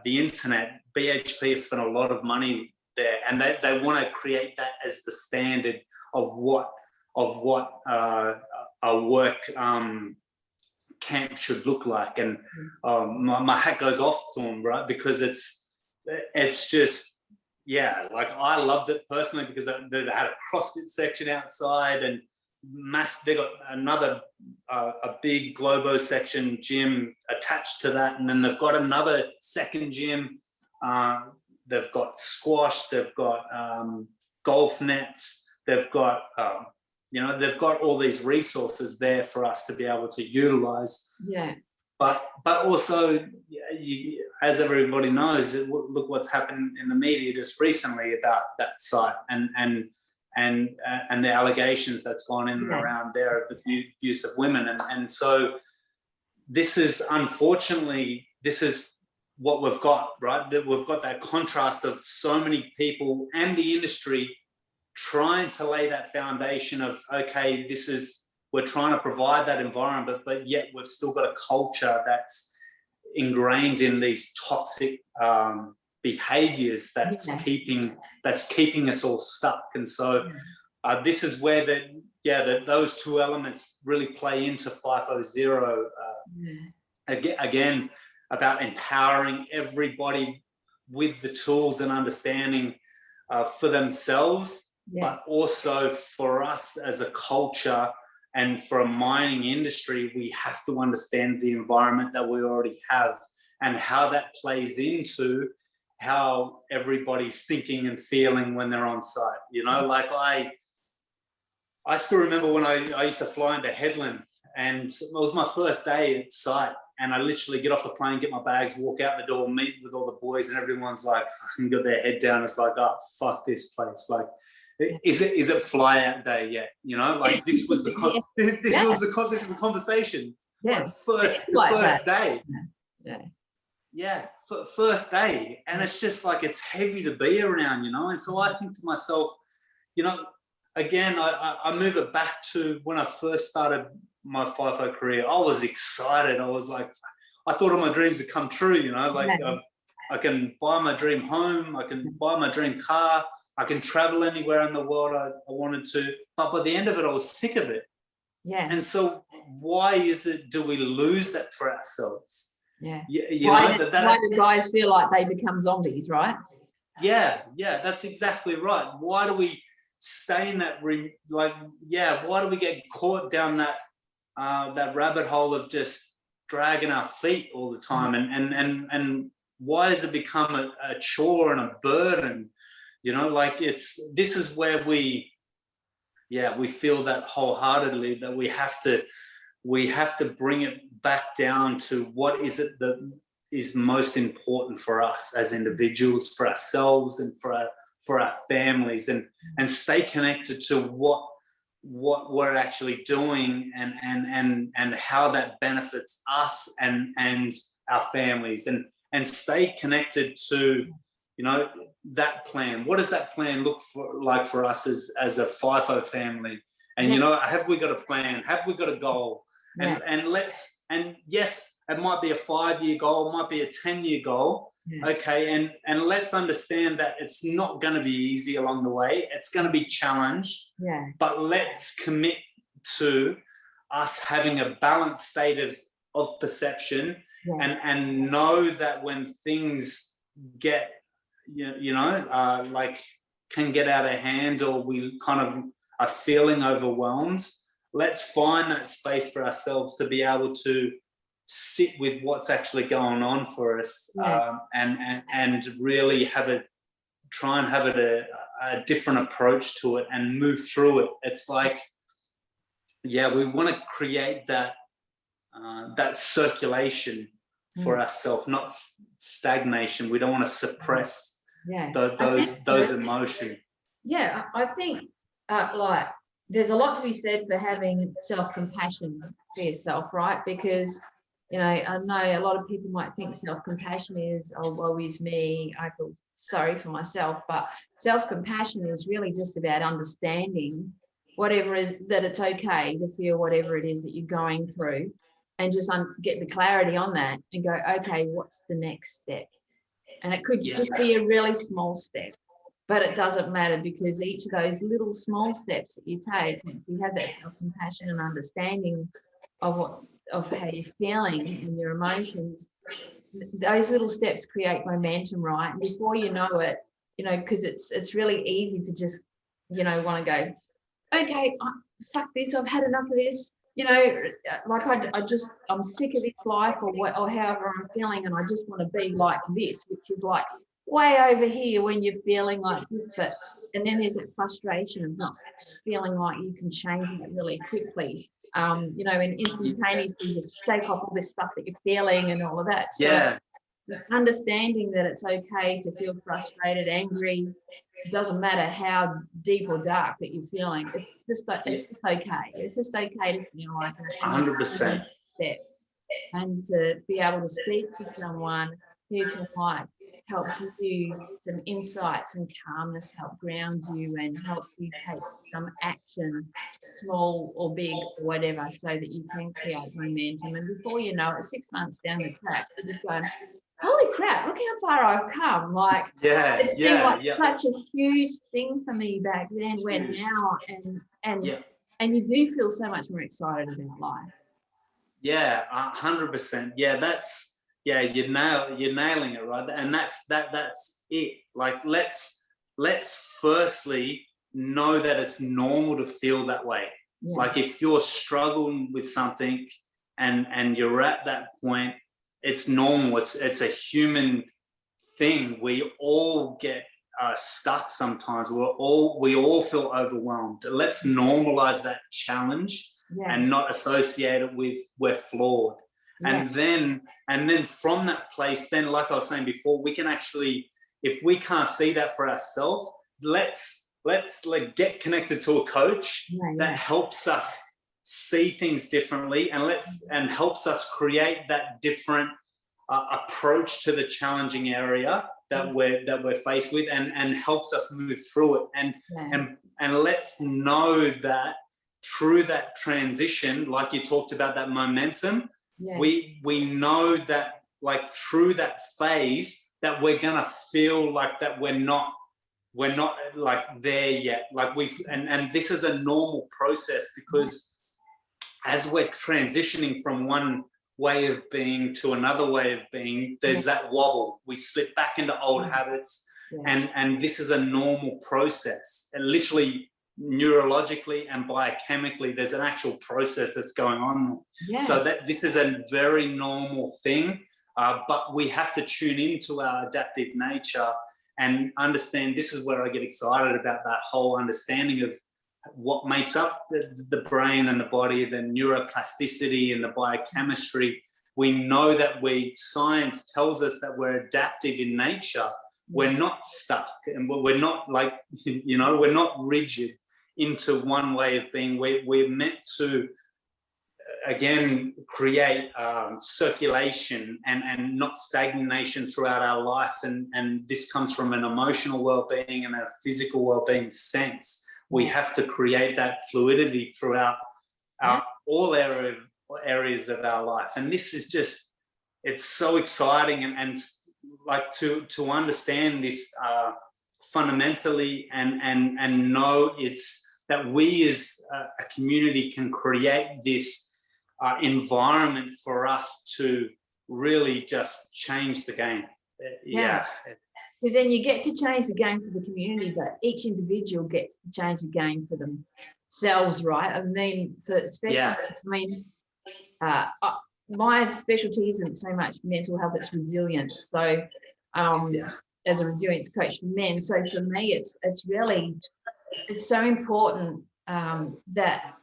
the internet. BHP have spent a lot of money there, and they want to create that as the standard of what a work camp should look like. And my hat goes off to them, right, because it's just I loved it personally, because they had a CrossFit section outside, and they got another a big Globo section gym attached to that, and then they've got another second gym. They've got squash, they've got golf nets, they've got they've got all these resources there for us to be able to utilize. But also, as everybody knows, look what's happened in the media just recently about that site and the allegations that's gone in and around there of the abuse of women. And so this is, unfortunately, this is what we've got, right? That we've got that contrast of so many people and the industry trying to lay that foundation of, okay, we're trying to provide that environment, but yet we've still got a culture that's ingrained in these toxic behaviors that's keeping us all stuck. And so this is where those two elements really play into FIFOzero. Again, about empowering everybody with the tools and understanding for themselves, but also for us as a culture and for a mining industry, we have to understand the environment that we already have and how that plays into how everybody's thinking and feeling when they're on site. You know, like I still remember when I used to fly into Headland, and it was my first day at site, and I literally get off the plane, get my bags, walk out the door, meet with all the boys, and everyone's like fucking got their head down. It's like, oh, fuck this place. Like, is it fly out day yet? You know, like this was the this is the conversation. Like first day. First day, and it's just like it's heavy to be around, you know. And so I think to myself, you know, again, I move it back to when I first started my FIFO career. I was excited. I was like, I thought all my dreams had come true, you know, like I can buy my dream home, I can buy my dream car, I can travel anywhere in the world I wanted to. But by the end of it, I was sick of it. Yeah. And so why do we lose that for ourselves? Why do guys feel like they become zombies, right? Yeah, that's exactly right. Why do we stay in that why do we get caught down that rabbit hole of just dragging our feet all the time, and why does it become a chore and a burden? You know, like this is where we feel that wholeheartedly that we have to bring it back down to what is it that is most important for us as individuals, for ourselves, and for our families, and stay connected to what we're actually doing and how that benefits us and our families, and stay connected to, you know, that plan. What does that plan look like for us as a FIFO family? And you know, have we got a plan? Have we got a goal? And yes, it might be a 5-year goal, it might be a 10-year goal. Okay, and let's understand that it's not going to be easy along the way. It's going to be challenged. But let's commit to us having a balanced state of perception, and know that when things get can get out of hand, or we kind of are feeling overwhelmed, let's find that space for ourselves to be able to sit with what's actually going on for us, and really try and have a different approach to it and move through it. It's like, we want to create that circulation for ourselves, not stagnation. We don't want to suppress those emotions. Yeah, I think like there's a lot to be said for having self-compassion for yourself, right? Because, you know, I know a lot of people might think self-compassion is, oh, woe is me, I feel sorry for myself. But self-compassion is really just about understanding whatever is, that it's okay to feel whatever it is that you're going through, and just get the clarity on that and go, okay, what's the next step? And it could just be a really small step, but it doesn't matter, because each of those little small steps that you take, if you have that self-compassion and understanding of how you're feeling and your emotions, those little steps create momentum, right? And before you know it, you know, because it's really easy to just, you know, want to go, okay, fuck this, I've had enough of this, you know, like I'm sick of this life, or however I'm feeling, and I just want to be like this, which is like way over here when you're feeling like this. And then there's that frustration of not feeling like you can change it really quickly, you know, and instantaneously you shake off all this stuff that you're feeling and all of that. So understanding that it's okay to feel frustrated, angry, it doesn't matter how deep or dark that you're feeling. It's just okay. It's just okay to feel like that. 100%. Steps, and to be able to speak to someone who can like help give you some insights and calmness, help ground you and help you take some action, small or big or whatever, so that you can create momentum. And before you know it, 6 months down the track, you're just going, holy crap, look how far I've come. Like, it seemed like such a huge thing for me back then, when now, and you do feel so much more excited about life. Yeah, 100%. Yeah, you're nailing it, right? And that's it. Like, let's firstly know that it's normal to feel that way. Yeah. Like, if you're struggling with something and you're at that point, it's normal. It's a human thing. We all get stuck sometimes. We all feel overwhelmed. Let's normalize that challenge. Yeah. And not associate it with we're flawed. Yeah. And then from that place, then, like I was saying before, we can actually, if we can't see that for ourselves, let's like get connected to a coach that helps us see things differently, and helps us create that different approach to the challenging area that we're faced with, and helps us move through it. And let's know that through that transition, like you talked about, that momentum, we know that, like, through that phase, that we're gonna feel like that we're not like there yet. Like, and this is a normal process, because as we're transitioning from one way of being to another way of being, there's that wobble. We slip back into old habits, and this is a normal process. And literally, neurologically and biochemically, there's an actual process that's going on. So that this is a very normal thing, but we have to tune into our adaptive nature and understand. This is where I get excited about that whole understanding of what makes up the brain and the body, the neuroplasticity and the biochemistry. We know that science tells us that we're adaptive in nature. We're not stuck, and we're not, like, we're not rigid into one way of being. We're meant to, again, create circulation and not stagnation throughout our life. And this comes from an emotional well-being and a physical well-being sense. We have to create that fluidity throughout all areas of our life. And this is just, it's so exciting, and like to understand this fundamentally, and know it's that we as a community can create this environment for us to really just change the game. Because then you get to change the game for the community, but each individual gets to change the game for themselves, right? I mean, my specialty isn't so much mental health, it's resilience. So as a resilience coach for men, so for me, it's really, it's so important that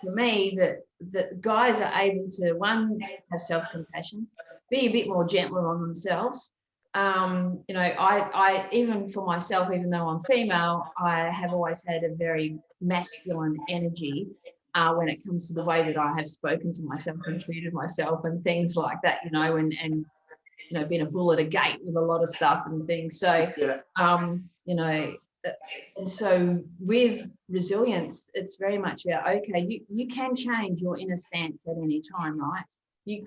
for me that guys are able to, one, have self-compassion, be a bit more gentler on themselves. I even for myself, even though I'm female, I have always had a very masculine energy when it comes to the way that I have spoken to myself and treated myself and things like that, and been a bull at a gate with a lot of stuff and things. So, and so with resilience, it's very much about, okay, you can change your inner stance at any time, right? You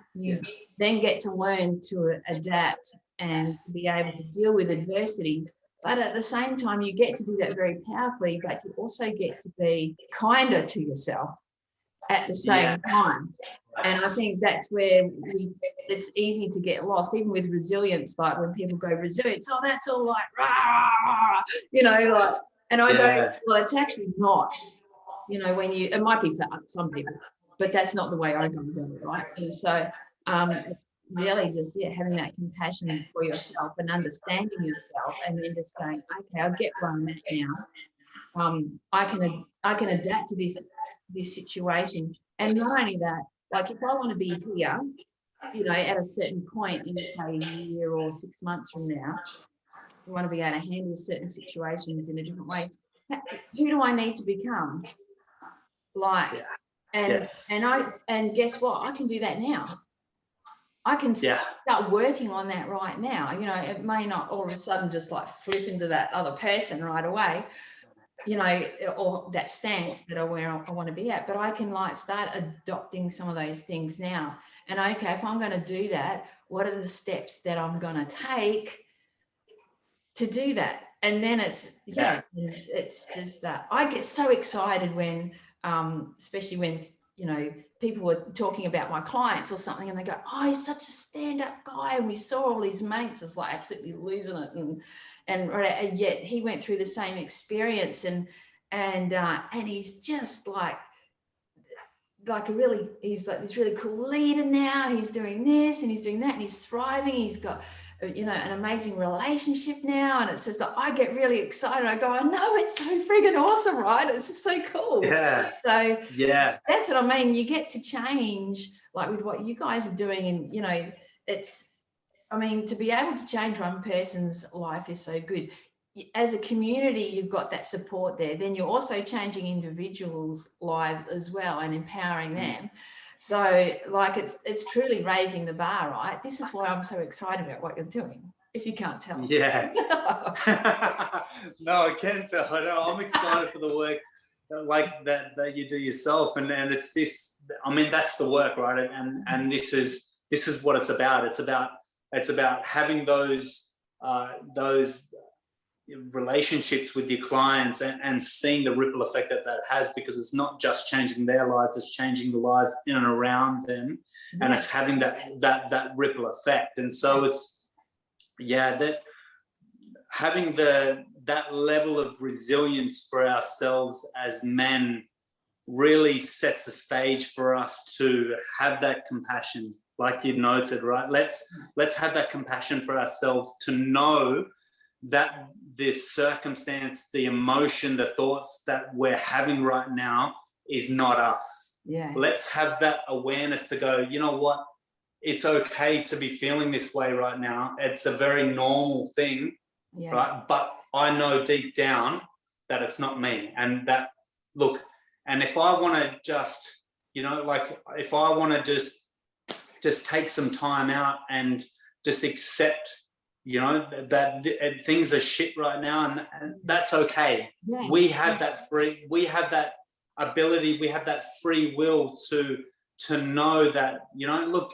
then get to learn to adapt and to be able to deal with adversity. But at the same time, you get to do that very powerfully, but you also get to be kinder to yourself at the same time. And I think that's where it's easy to get lost, even with resilience. Like when people go resilience, oh, that's all like, rah, like, and I go, well, it's actually not, it might be for some people, but that's not the way I go about it, right? And so it's really just, having that compassion for yourself and understanding yourself, and then just going, okay, I get where I'm at now. I can adapt to this situation. And not only that, like if I want to be here, at a certain point in, say, a year or 6 months from now, I want to be able to handle certain situations in a different way. Who do I need to become? And guess what? I can do that now. I can start working on that right now. You know, it may not all of a sudden just like flip into that other person right away, you know, or that stance that I want to be at, but I can like start adopting some of those things now. And okay, if I'm going to do that, what are the steps that I'm going to take to do that? And then it's just that I get so excited when especially when, you know, people were talking about my clients or something and they go, oh, he's such a stand-up guy, and we saw all his mates just like absolutely losing it, and yet he went through the same experience, and he's just like he's like this really cool leader now. He's doing this and he's doing that and he's thriving. He's got, you know, an amazing relationship now. And it's just like, I get really excited. I go, I know, it's so friggin' awesome, right? It's just so cool. Yeah. So yeah, that's what I mean. You get to change, like with what you guys are doing. And, you know, I mean, to be able to change one person's life is so good. As a community, you've got that support there. Then you're also changing individuals' lives as well and empowering them. So like it's truly raising the bar, right? This is why I'm so excited about what you're doing, if you can't tell. Yeah. No, I can tell. I'm excited for the work like that you do yourself. And it's this, I mean, that's the work, right? And this is what it's about. It's about having those relationships with your clients and seeing the ripple effect that has, because it's not just changing their lives, it's changing the lives in and around them. And it's having that ripple effect. And so it's that having that level of resilience for ourselves as men really sets the stage for us to have that compassion, like you noted, right? Let's have that compassion for ourselves, to know that this circumstance, the emotion, the thoughts that we're having right now is not us. Yeah. Let's have that awareness to go, you know what? It's okay to be feeling this way right now. It's a very normal thing, right? But I know deep down that it's not me. And that, look, and if I want to just, you know, like if I want to just take some time out and just accept, you know, that things are shit right now, and that's okay. Yeah. We have that ability, we have that free will to know that, you know, look,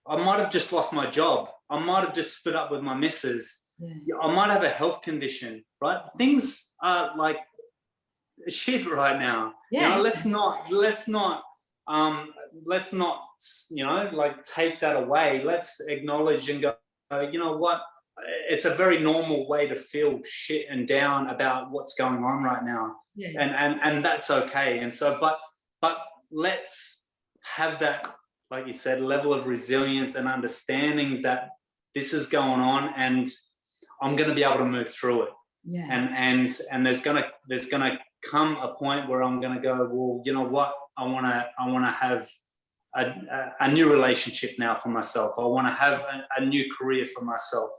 I might have just lost my job. I might have just split up with my missus. Yeah. I might have a health condition, right? Things are like shit right now. Yeah. You know, let's not, you know, like take that away. Let's acknowledge and go, you know what? It's a very normal way to feel shit and down about what's going on right now. Yeah. And that's okay. And so, but let's have that, like you said, level of resilience and understanding that this is going on and I'm going to be able to move through it. Yeah. And there's gonna come a point where I'm going to go, well, you know what? I want to have a new relationship now for myself. I want to have a new career for myself.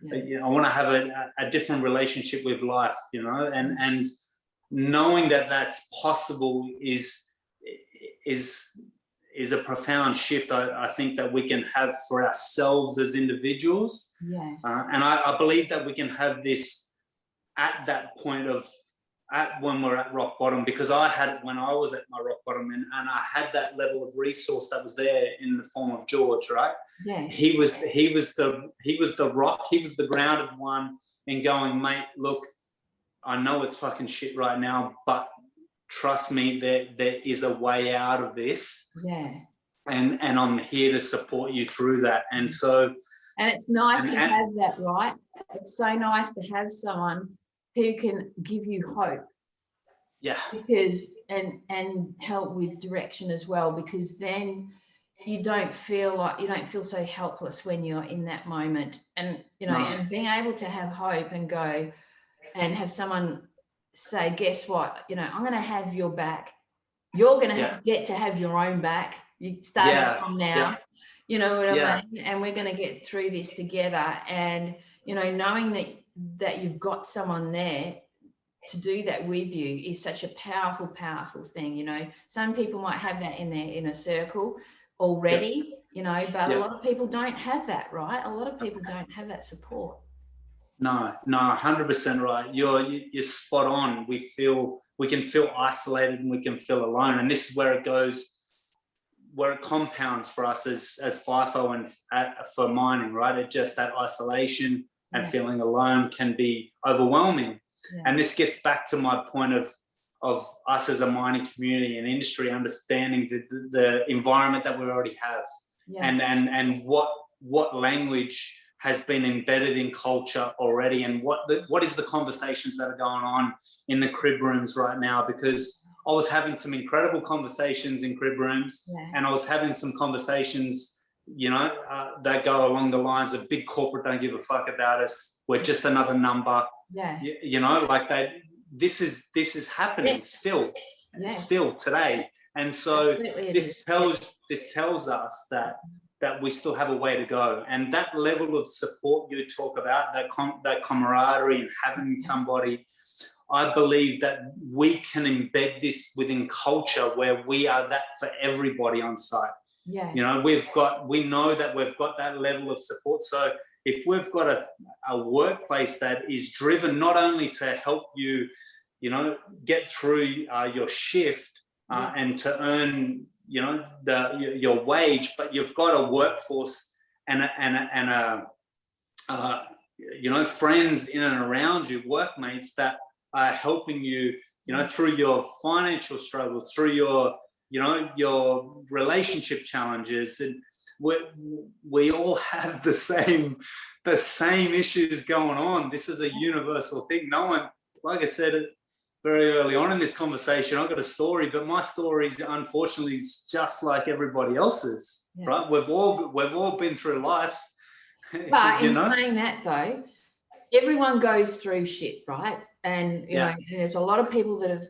Yeah. You know, I want to have a different relationship with life, you know, and knowing that that's possible is a profound shift, I think, that we can have for ourselves as individuals. Yeah. And I believe that we can have this at that point when we're at rock bottom, because I had it when I was at my rock bottom, and I had that level of resource that was there in the form of George, right? Yeah. He was the rock, he was the grounded one, and going, mate, look, I know it's fucking shit right now, but trust me, there is a way out of this. Yeah. And I'm here to support you through that. And so, and it's nice to have that, right? It's so nice to have someone who can give you hope. Yeah. Because and help with direction as well, because then you don't feel so helpless when you're in that moment. And you know, and being able to have hope and go and have someone say, guess what, you know, I'm going to have your back. You're going to get to have your own back. You start from now, you know what I mean? And we're going to get through this together. And, you know, knowing that you've got someone there to do that with you is such a powerful, powerful thing. You know, some people might have that in their inner circle already, you know, but a lot of people don't have that, right? A lot of people don't have that support. No, 100% right. You're spot on. We can feel isolated and we can feel alone. And this is where it goes, where it compounds for us as FIFO and for mining, right? It just, that isolation and feeling alone can be overwhelming. Yeah. And this gets back to my point of us as a mining community and industry understanding the environment that we already have, and what language has been embedded in culture already, and what is the conversations that are going on in the crib rooms right now. Because I was having some incredible conversations in crib rooms, and I was having some conversations, you know, that go along the lines of big corporate don't give a fuck about us. We're just another number. Yeah. You know, like that. This is happening still today. And so this tells us that we still have a way to go. And that level of support you talk about, that camaraderie and having somebody, I believe that we can embed this within culture where we are that for everybody on site. Yeah. You know, we know that we've got that level of support. So if we've got a workplace that is driven not only to help you, you know, get through your shift and to earn, you know, your wage, but you've got a workforce and you know, friends in and around you, workmates that are helping you, you know, through your financial struggles, through your, you know, your relationship challenges. And we all have the same issues going on. This is a universal thing. No one, like I said very early on in this conversation, I've got a story, but my story is unfortunately just like everybody else's, right? We've all been through life. But in saying that though, everyone goes through shit, right? And you know, there's a lot of people that have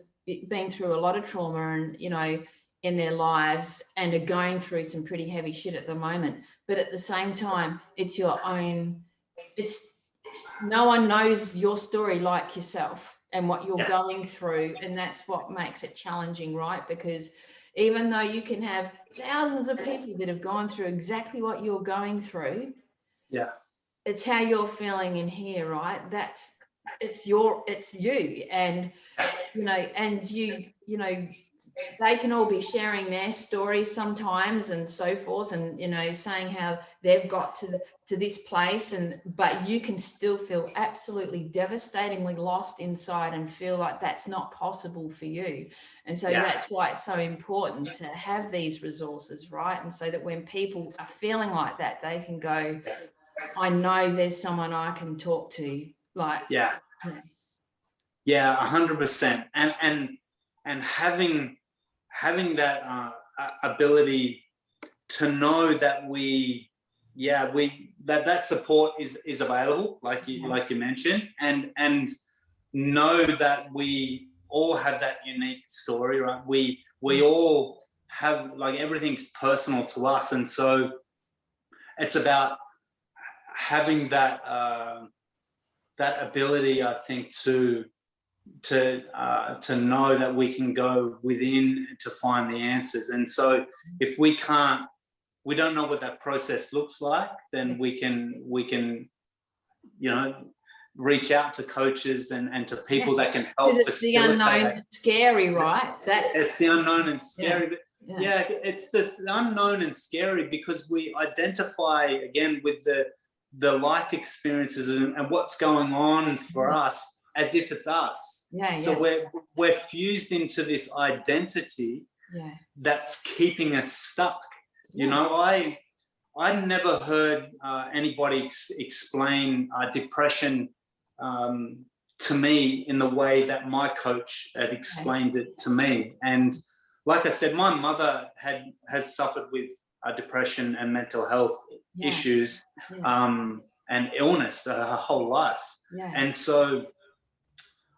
been through a lot of trauma and, you know, in their lives and are going through some pretty heavy shit at the moment. But at the same time, it's your own, no one knows your story like yourself and what you're going through. And that's what makes it challenging, right? Because even though you can have thousands of people that have gone through exactly what you're going through, it's how you're feeling in here, right? It's you. And, you know, and you know, they can all be sharing their stories sometimes and so forth, and, you know, saying how they've got to this place, but you can still feel absolutely devastatingly lost inside and feel like that's not possible for you. And so that's why it's so important to have these resources, right? And so that when people are feeling like that, they can go, I know there's someone I can talk to. Like 100%. And having that ability to know that that support is available, like you mentioned, and know that we all have that unique story, right? We all have, like, everything's personal to us, and so it's about having that ability, I think, to know that we can go within to find the answers. And so if we don't know what that process looks like, then we can, you know, reach out to coaches and to people that can help facilitate. It's the unknown and scary, right? It's the unknown and scary. It's the unknown and scary because we identify, again, with the life experiences and what's going on for us as if it's us. So we're fused into this identity that's keeping us stuck. You know, I never heard anybody explain depression to me in the way that my coach had explained it to me. And like I said, my mother has suffered with depression and mental health issues and illness her whole life. And so,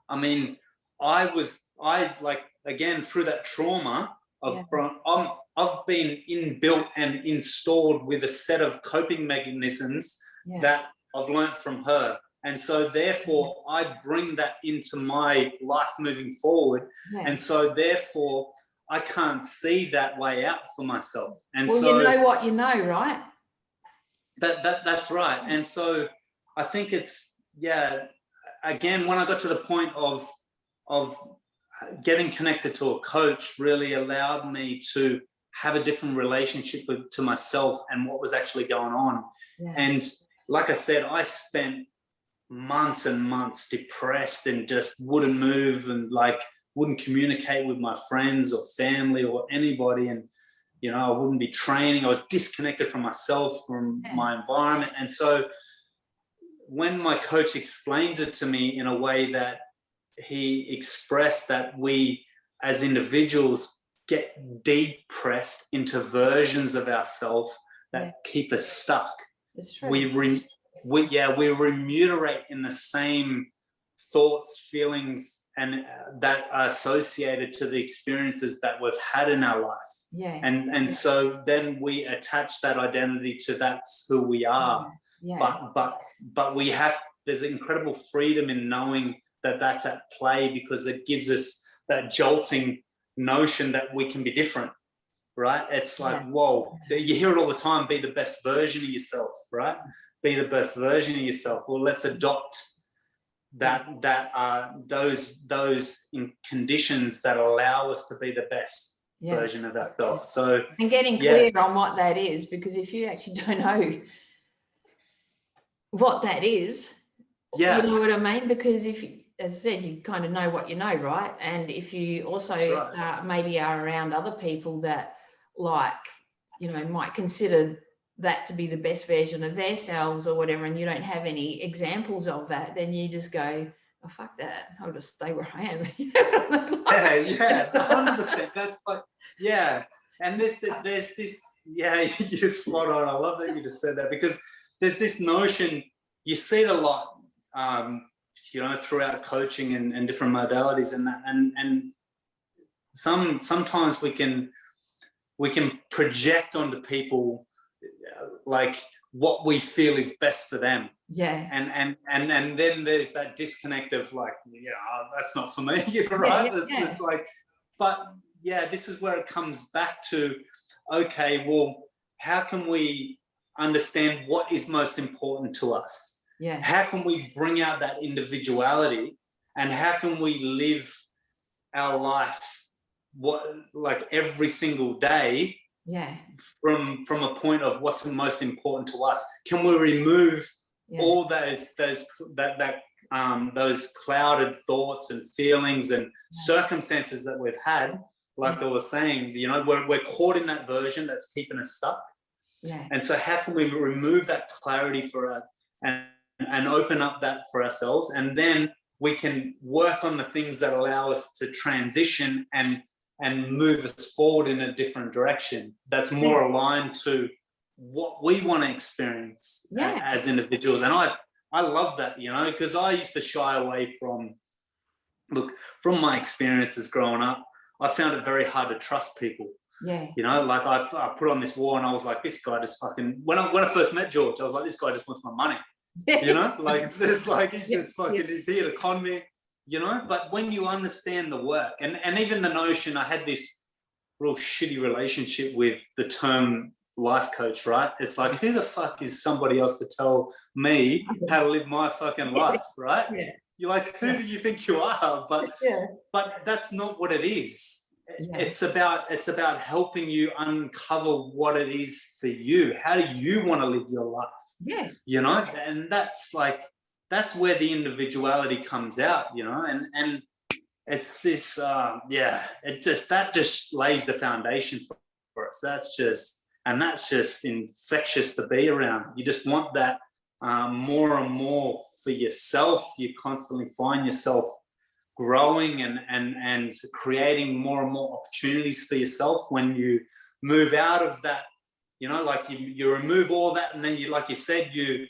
I mean, again, through that trauma, I've been inbuilt and installed with a set of coping mechanisms that I've learned from her. And so therefore I bring that into my life moving forward. And so therefore I can't see that way out for myself. And well, so you know what you know, right? That's right. And so I think it's, yeah, again, when I got to the point of getting connected to a coach really allowed me to have a different relationship to myself and what was actually going on. Yeah. And like I said, I spent months and months depressed and just wouldn't move and like wouldn't communicate with my friends or family or anybody. And, you know, I wouldn't be training. I was disconnected from myself, from my environment. And so when my coach explained it to me in a way that he expressed that we as individuals get depressed into versions of ourselves that keep us stuck. It's true. We remunerate in the same thoughts, feelings, and that are associated to the experiences that we've had in our life. Yes. And so then we attach that identity to that's who we are. Yeah. But we have, there's incredible freedom in knowing that that's at play, because it gives us that jolting notion that we can be different, right? It's like, whoa, so you hear it all the time, be the best version of yourself, right? Be the best version of yourself. Well, let's adopt those conditions that allow us to be the best version of ourselves. So, and getting clear on what that is, because if you actually don't know what that is, you know what I mean? Because if you, as I said, you kind of know what you know, right? And if you also maybe are around other people that, like, you know, might consider that to be the best version of themselves or whatever, and you don't have any examples of that, then you just go, oh, fuck that, I'll just stay where I am. 100%. That's like, and there's this, you're spot on. I love that you just said that, because there's this notion, you see it a lot, you know, throughout coaching and different modalities and that, and sometimes we can project onto people like what we feel is best for them. And then there's that disconnect of like, that's not for me, right? It's just like, but this is where it comes back to, okay, well, how can we understand what is most important to us? How can we bring out that individuality, and how can we live our life like every single day from a point of what's the most important to us? Can we remove all those clouded thoughts and feelings and circumstances that we've had, like I was saying, you know, we're caught in that version that's keeping us stuck. And so how can we remove that clarity for us and open up that for ourselves, and then we can work on the things that allow us to transition and move us forward in a different direction that's more aligned to what we want to experience as individuals. And I love that, you know, because I used to shy away from my experiences growing up. I found it very hard to trust people. You know, like I put on this wall and I was like, this guy just fucking, when I first met George, I was like, this guy just wants my money. You know, like it's just like he's just fucking he's here to con me, you know. But when you understand the work, and even the notion, I had this real shitty relationship with the term life coach, right? It's like, who the fuck is somebody else to tell me how to live my fucking life, right? You're like, who do you think you are? But that's not what it is. It's about helping you uncover what it is for you. How do you want to live your life? You know, and that's where the individuality comes out, you know, and it's this that just lays the foundation for us. That's just infectious to be around. You just want that more and more for yourself. You constantly find yourself growing and creating more and more opportunities for yourself when you move out of that, you know, like you remove all that, and then you, like you said, you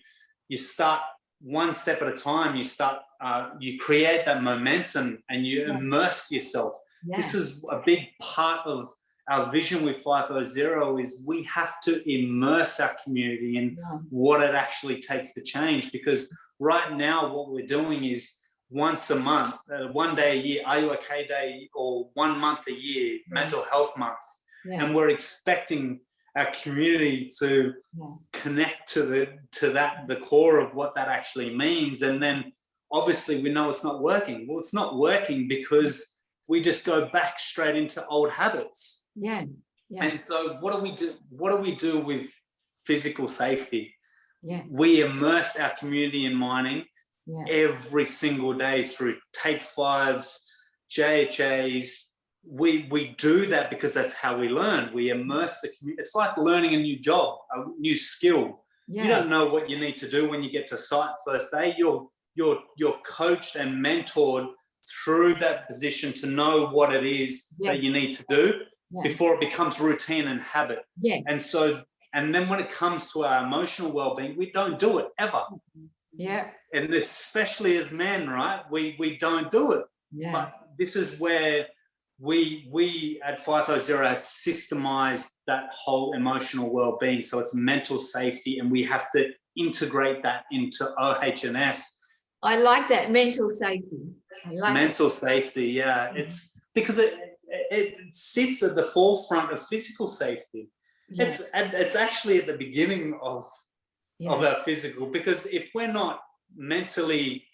start one step at a time. You create that momentum and you immerse yourself. This is a big part of our vision with FIFOzero, is we have to immerse our community in what it actually takes to change, because right now what we're doing is once a month, 1 day a year, Are You Okay Day, or 1 month a year, Mental Health Month. And we're expecting our community to connect to the core of what that actually means. And then obviously we know it's not working. Well, it's not working because we just go back straight into old habits. And so what do we do? What do we do with physical safety? We immerse our community in mining every single day through Take 5s, JHAs. We do that because that's how we learn. We immerse the community. It's like learning a new job, a new skill. You don't know what you need to do when you get to site first day. You're coached and mentored through that position to know what it is that you need to do before it becomes routine and habit. And then when it comes to our emotional well-being, we don't do it ever. And especially as men, right? We don't do it. But this is where we at FIFOzero have systemized that whole emotional well-being. So it's mental safety, and we have to integrate that into OH&S. I like that, mental safety. I like mental safety, it's because it sits at the forefront of physical safety. It's actually at the beginning of our physical, because if we're not mentally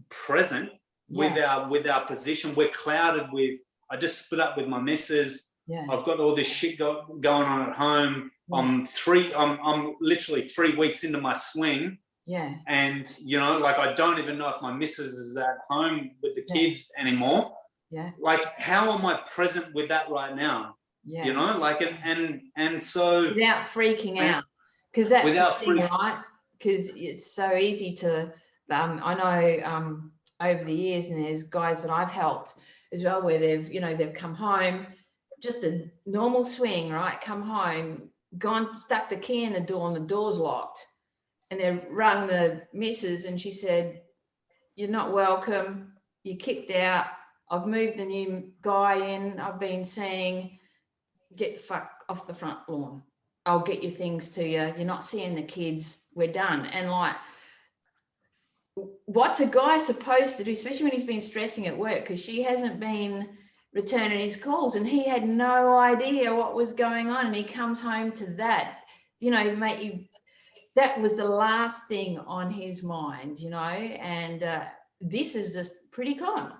present with our position, we're clouded with, I just split up with my missus. I've got all this shit going on at home. I'm literally 3 weeks into my swing. And like, I don't even know if my missus is at home with the kids anymore. Like, how am I present with that right now? Like, and so without freaking out, because that's the thing, right? Because it's so easy to I know over the years, and there's guys that I've helped as well, where they've come home, just a normal swing, right? Come home, gone, stuck the key in the door, and the door's locked. And they rung the missus, and she said, "You're not welcome. You're kicked out. I've moved the new guy in. I've been seeing. Get the fuck off the front lawn. I'll get your things to you. You're not seeing the kids. We're done." And like, what's a guy supposed to do, especially when he's been stressing at work, because she hasn't been returning his calls, and he had no idea what was going on, and he comes home to that, mate, that was the last thing on his mind, and this is just pretty common,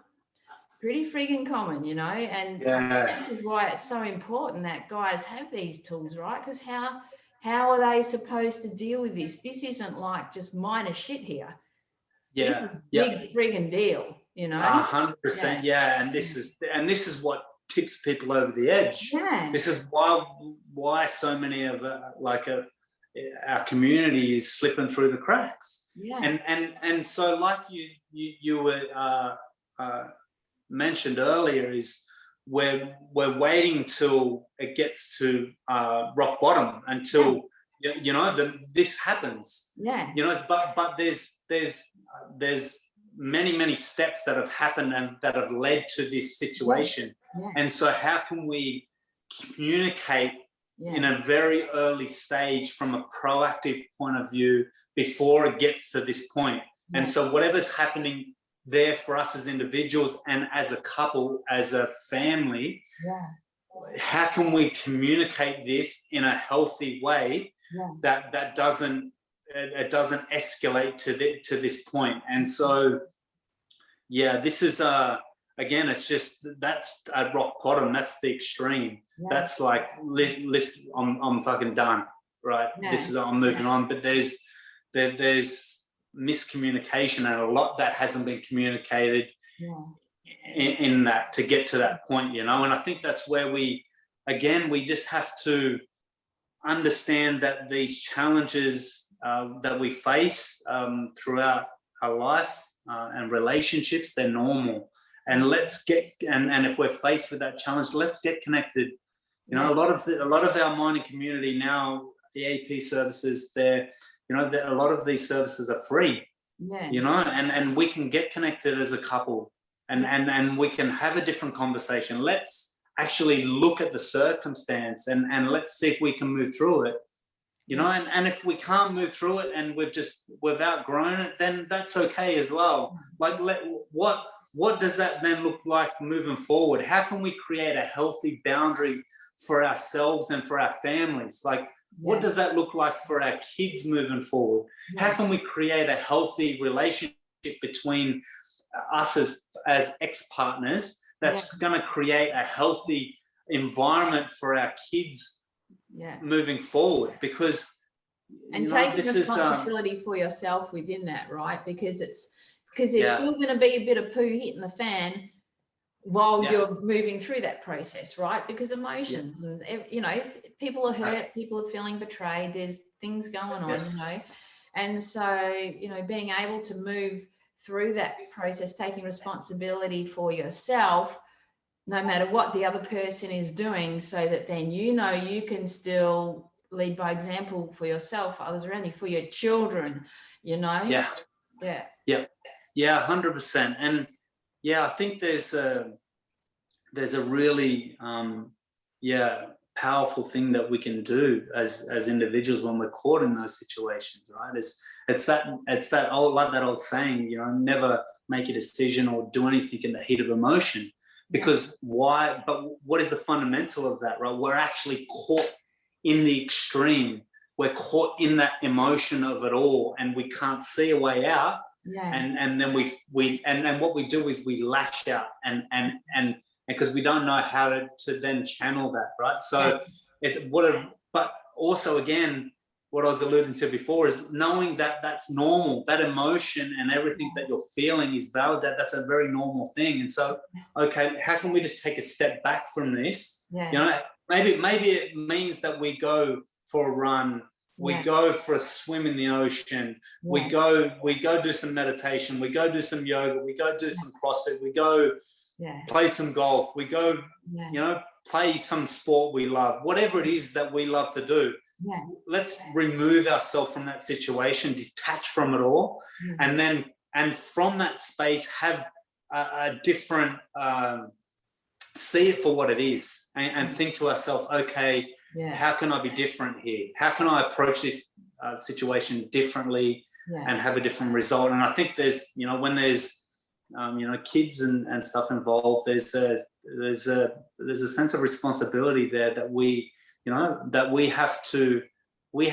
pretty freaking common, and this is why it's so important that guys have these tools, right? Because how are they supposed to deal with this? This isn't like just minor shit here. This is big friggin' deal, 100%. And this is what tips people over the edge. This is why so many of our community is slipping through the cracks. And so, like you were mentioned earlier, is we're waiting till it gets to rock bottom until this happens. But there's many steps that have happened and that have led to this situation. And so how can we communicate in a very early stage from a proactive point of view before it gets to this point? And so whatever's happening there for us as individuals and as a couple, as a family, how can we communicate this in a healthy way that doesn't escalate to this point? And so this is again, it's just, that's at rock bottom. That's the extreme. That's like, I'm fucking done, right? This is, I'm moving on. But there's miscommunication, and a lot that hasn't been communicated in that to get to that point, And I think that's where we just have to understand that these challenges that we face throughout our life and relationships, they're normal. And let's get, and if we're faced with that challenge, let's get connected. A lot of our mining community now, the AP services, a lot of these services are free. And we can get connected as a couple, and we can have a different conversation. Let's actually look at the circumstance and let's see if we can move through it. you know, and if we can't move through it and we've outgrown it, then that's okay as well. Like, what does that then look like moving forward? How can we create a healthy boundary for ourselves and for our families? Like, what does that look like for our kids moving forward? How can we create a healthy relationship between us as ex-partners that's going to create a healthy environment for our kids moving forward? Because taking responsibility for yourself within that, right? Because there's still going to be a bit of poo hitting the fan while you're moving through that process, right? Because emotions and, you know, people are hurt, people are feeling betrayed, there's things going on, you know. And so, you know, being able to move through that process, taking responsibility for yourself, no matter what the other person is doing, so that then, you know, you can still lead by example for yourself, for others around you, for your children, you know? 100%. And I think there's a really powerful thing that we can do as individuals when we're caught in those situations, right? It's that old saying, you know, never make a decision or do anything in the heat of emotion. Because why? But what is the fundamental of that, right? We're actually caught in the extreme. We're caught in that emotion of it all, and we can't see a way out. And then and what we do is we lash out and because we don't know how to then channel that, right? So but also, again, what I was alluding to before is knowing that that's normal, that emotion and everything that you're feeling is valid, that's a very normal thing. And so, okay, how can we just take a step back from this? You know, maybe it means that we go for a run, we go for a swim in the ocean, we go do some meditation, we go do some yoga, we go do some CrossFit, we go play some golf, we go, you know, play some sport we love, whatever it is that we love to do. Let's remove ourselves from that situation, detach from it all, and from that space have a different see it for what it is, and think to ourselves, okay, how can I be different here? How can I approach this situation differently and have a different result? And I think there's, you know, when there's you know, kids and stuff involved, there's a sense of responsibility there that we, you know, that we have to be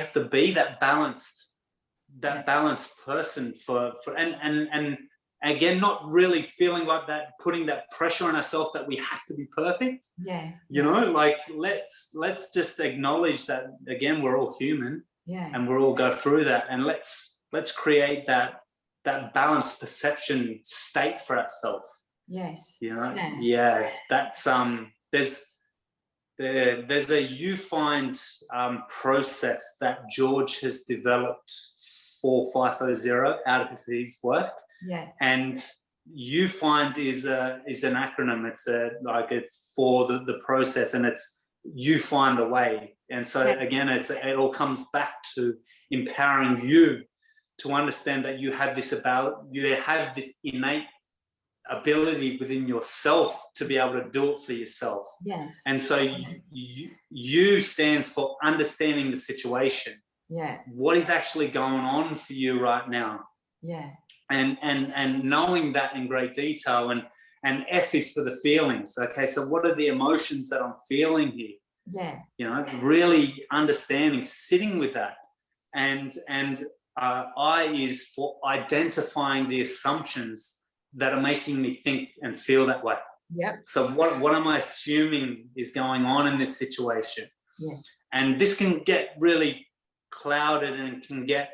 that balanced person for and again, not really feeling like that, putting that pressure on ourselves that we have to be perfect. You know, like let's just acknowledge that, again, we're all human, and we'll all go through that, and let's create that balanced perception state for ourselves. You know, that's there's a YouFind process that George has developed for FIFOzero out of his work. And YouFind is an acronym. It's for the process, and it's you find a way. And so again, it all comes back to empowering you to understand that you have this innate ability within yourself to be able to do it for yourself. And so you stands for understanding the situation. What is actually going on for you right now? And knowing that in great detail, and F is for the feelings. Okay, so what are the emotions that I'm feeling here? You know, really understanding, sitting with that, and I is for identifying the assumptions that are making me think and feel that way. So what am I assuming is going on in this situation? And this can get really clouded, and can get,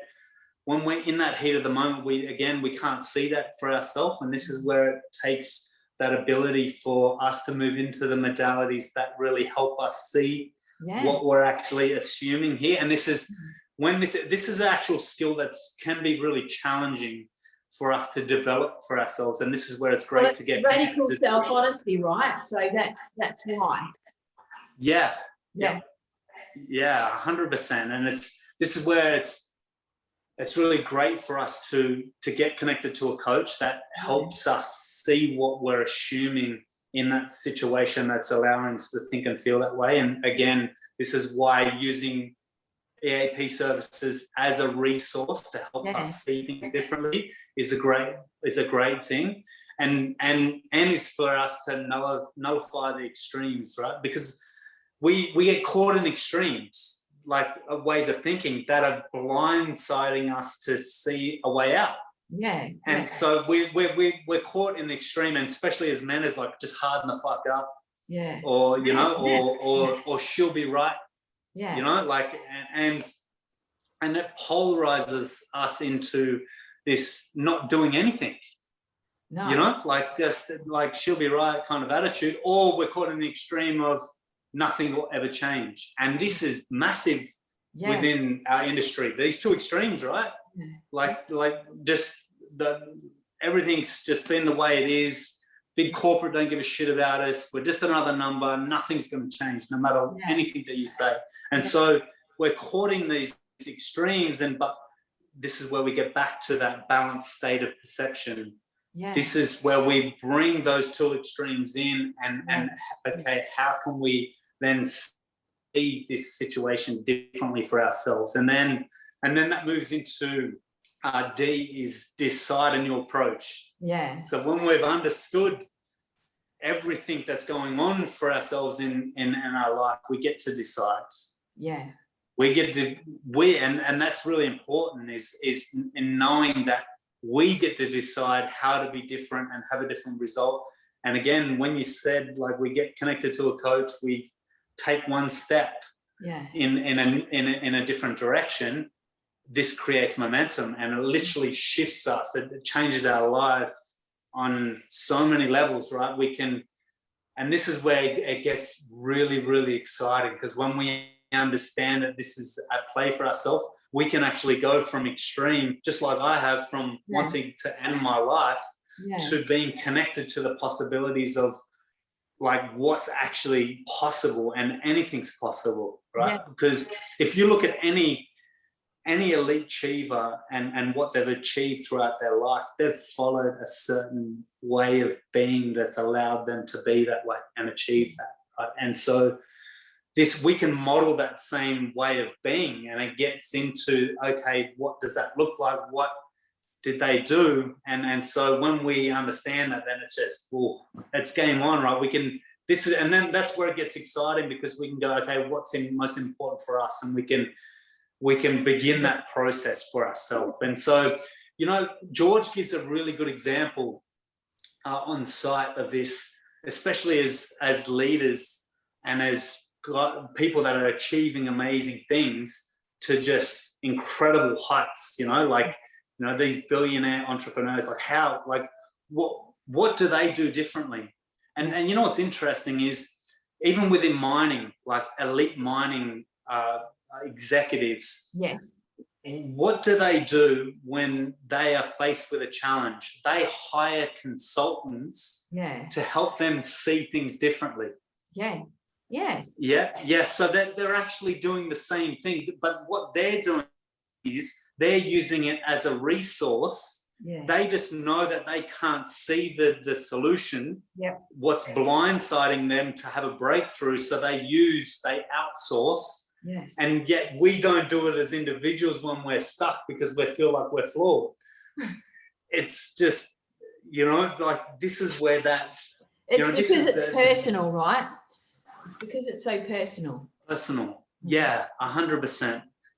when we're in that heat of the moment, we can't see that for ourselves. And this is where it takes that ability for us to move into the modalities that really help us see what we're actually assuming here. And this is when this is an actual skill that can be really challenging for us to develop for ourselves. And this is where it's great to get radical self-honesty, right? So that's why. 100%. And this is where it's really great for us to get connected to a coach that helps us see what we're assuming in that situation, that's allowing us to think and feel that way. And again, this is why using EAP services as a resource to help us see things differently is a great thing, and is for us to nullify the extremes, right? Because we get caught in extremes, like ways of thinking that are blindsiding us to see a way out. And so we're caught in the extreme, and especially as men, is like, just harden the fuck up, or you know, or she'll be right, you know, like, and that polarizes us into this not doing anything, you know, like just like she'll be right kind of attitude, or we're caught in the extreme of nothing will ever change. And this is massive within our industry, these two extremes, right? Like just everything's just been the way it is. Big corporate don't give a shit about us. We're just another number. Nothing's going to change, no matter anything that you say. And so we're caught in these extremes, but this is where we get back to that balanced state of perception. This is where we bring those two extremes in, and okay, how can we then see this situation differently for ourselves? And then that moves into D is decide a new approach. So when we've understood everything that's going on for ourselves in our life, we get to decide. And that's really important, is in knowing that we get to decide how to be different and have a different result. And again, when you said, like, we get connected to a coach, we take one step in a different direction, this creates momentum, and it literally shifts us. It changes our life on so many levels, right? We can, and this is where it gets really, really exciting, because when we understand that this is at play for ourselves, we can actually go from extreme, just like I have, from wanting to end my life to being connected to the possibilities of, like, what's actually possible, and anything's possible, right? Because if you look at any elite achiever and what they've achieved throughout their life, they've followed a certain way of being that's allowed them to be that way and achieve that, right? And so we can model that same way of being, and it gets into, okay, what does that look like? What did they do? And so when we understand that, then it's just, it's game on, right? We can, and then that's where it gets exciting, because we can go, okay, what's most important for us? And we can begin that process for ourselves. And so, you know, George gives a really good example on site of this, especially as leaders and as people that are achieving amazing things to just incredible heights, you know, like, you know, these billionaire entrepreneurs, like what do they do differently? And you know, what's interesting is, even within mining, like elite mining executives, what do they do when they are faced with a challenge? They hire consultants to help them see things differently. So that they're actually doing the same thing, but what they're doing is they're using it as a resource. They just know that they can't see the solution, what's blindsiding them to have a breakthrough, so they outsource. And yet we don't do it as individuals when we're stuck, because we feel like we're flawed. It's just, you know, like, this is where that, it's, you know, because it's personal, right? It's because it's so personal. 100%.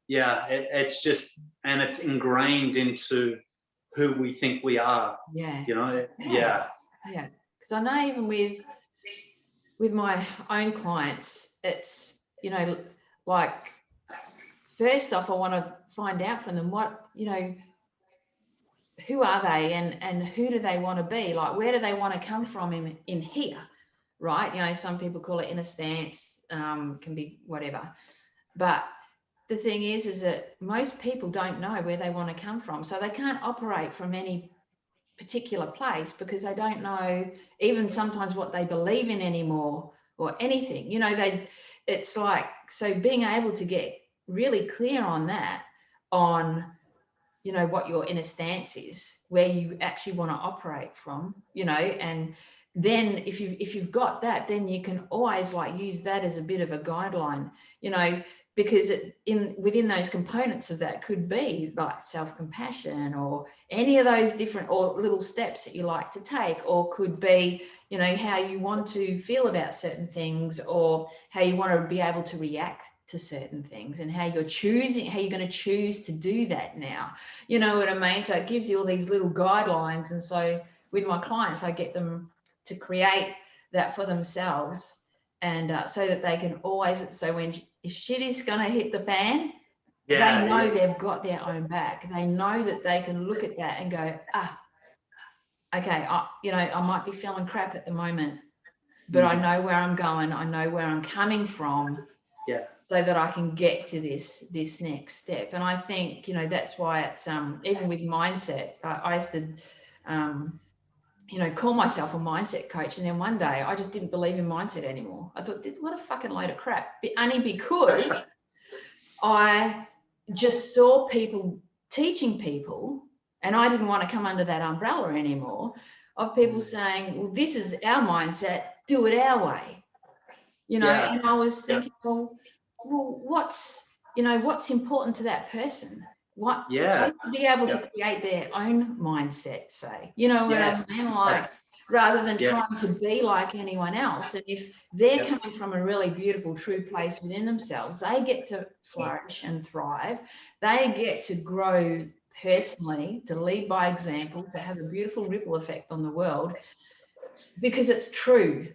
It's just, and it's ingrained into who we think we are. You know. Because I know, even with my own clients, it's, you know, like, first off, I want to find out from them what, you know, who are they, and who do they want to be? Like, where do they want to come from in here, right? You know, some people call it inner stance, can be whatever. But the thing is that most people don't know where they want to come from. So they can't operate from any particular place, because they don't know even sometimes what they believe in anymore, or anything, you know. It's like, so being able to get really clear on that, on, you know, what your inner stance is, where you actually want to operate from, you know, and then if you've got that, then you can always like use that as a bit of a guideline, you know, because within those components of that could be like self-compassion or any of those different or little steps that you like to take, or could be, you know, how you want to feel about certain things, or how you want to be able to react to certain things, and how you're going to choose to do that now. You know what I mean? So it gives you all these little guidelines. And so with my clients, I get them to create that for themselves, and so that they can always, so if shit is going to hit the fan, they know they've got their own back. They know that they can look at that and go, okay, you know, I might be feeling crap at the moment, but I know where I'm going. I know where I'm coming from. Yeah. So that I can get to this next step. And I think, you know, that's why it's even with mindset, I used to you know, call myself a mindset coach, and then one day I just didn't believe in mindset anymore. I thought, what a fucking load of crap. Only because I just saw people teaching people, and I didn't want to come under that umbrella anymore, of people saying, well, this is our mindset, do it our way. You know, and I was thinking, well, what's important to that person? They should be able to create their own mindset, say, you know what I mean? Like, rather than trying to be like anyone else. And if they're coming from a really beautiful, true place within themselves, they get to flourish and thrive. They get to grow personally, to lead by example, to have a beautiful ripple effect on the world, because it's true.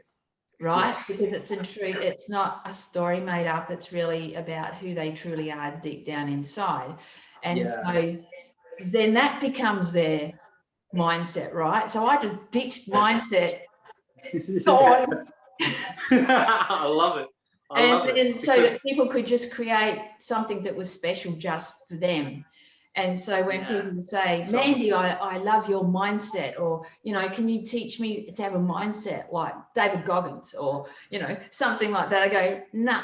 Right? Because it's not a story made up. It's really about who they truly are deep down inside. And so then that becomes their mindset, right? So I just ditched mindset. Gone. I love it. And so that people could just create something that was special just for them. And so when people say, Mandy, I love your mindset, or, you know, can you teach me to have a mindset like David Goggins, or, you know, something like that, I go, nah,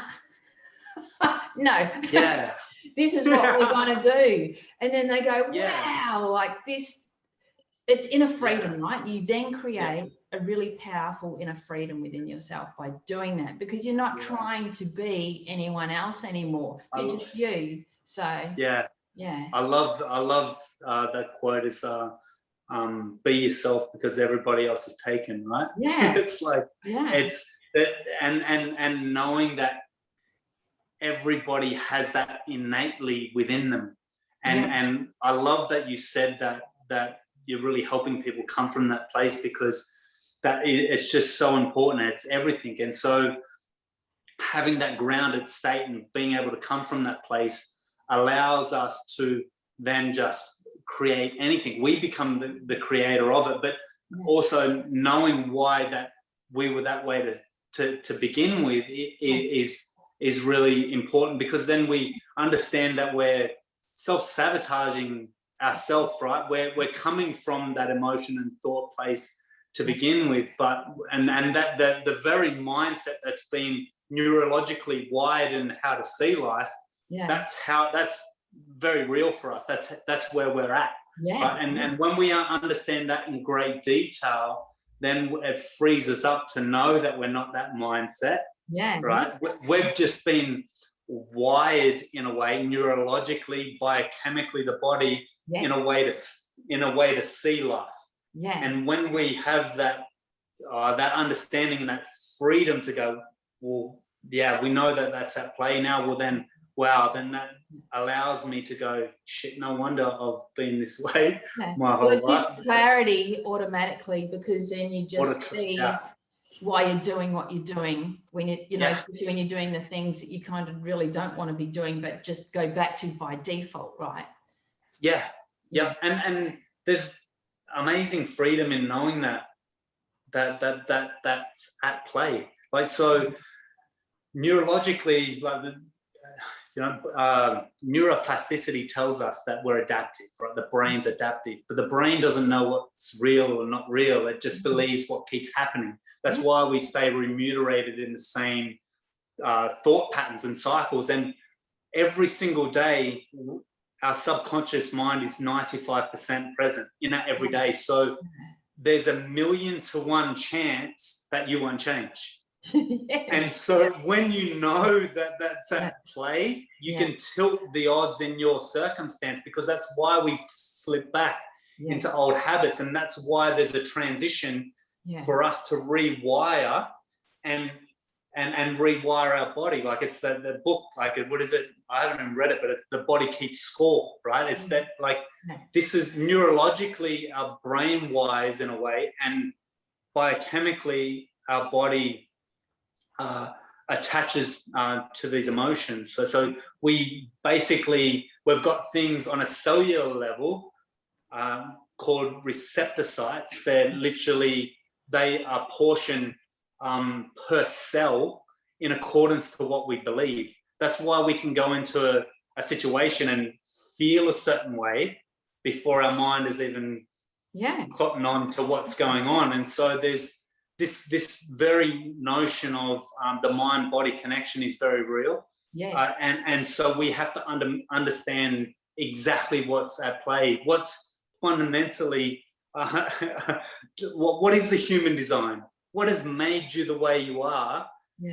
no. Yeah. This is what we're going to do. And then they go, wow, like this, it's inner freedom, right? You then create a really powerful inner freedom within yourself by doing that, because you're not trying to be anyone else anymore. You're just you. So I love that quote is be yourself because everybody else is taken, right? It's like it's that, and knowing that everybody has that innately within them, and I love that you said that you're really helping people come from that place, because it's just so important. It's everything. And so having that grounded state and being able to come from that place allows us to then just create anything. We become the creator of it, but also knowing why that we were that way to begin with is really important, because then we understand that we're self-sabotaging ourselves, right? We're coming from that emotion and thought place to begin with, but and that the very mindset that's been neurologically wired in how to see life, that's very real for us. That's where we're at. Right? And when we understand that in great detail, then it frees us up to know that we're not that mindset. Right? We've just been wired in a way, neurologically, biochemically, the body in a way to see life. And when we have that understanding and that freedom to go, well, we know that that's at play now. Well, then that allows me to go, shit, no wonder I've been this way my whole life. It gives clarity automatically, because then you just see why you're doing what you're doing, when especially when you're doing the things that you kind of really don't want to be doing, but just go back to by default, right? And there's amazing freedom in knowing that's at play. Like, so neurologically, like neuroplasticity tells us that we're adaptive, right? The brain's adaptive, but the brain doesn't know what's real or not real. It just believes what keeps happening. That's why we stay remunerated in the same thought patterns and cycles. And every single day, our subconscious mind is 95% present in that every day. So there's 1,000,000 to 1 chance that you won't change. And so when you know that that's at play, you can tilt the odds in your circumstance, because that's why we slip back into old habits. And that's why there's a transition for us to rewire and rewire our body. Like it's the book, like what is it? I haven't even read it, but it's The Body Keeps Score, right? It's that, like, this is neurologically, our brain wise in a way, and biochemically our body attaches to these emotions. So we've got things on a cellular level called receptor sites. They are portioned per cell in accordance to what we believe. That's why we can go into a situation and feel a certain way before our mind is even gotten on to what's going on. And so there's this very notion of the mind-body connection is very real. And so we have to understand exactly what's at play. What's fundamentally, what is the human design? What has made you the way you are?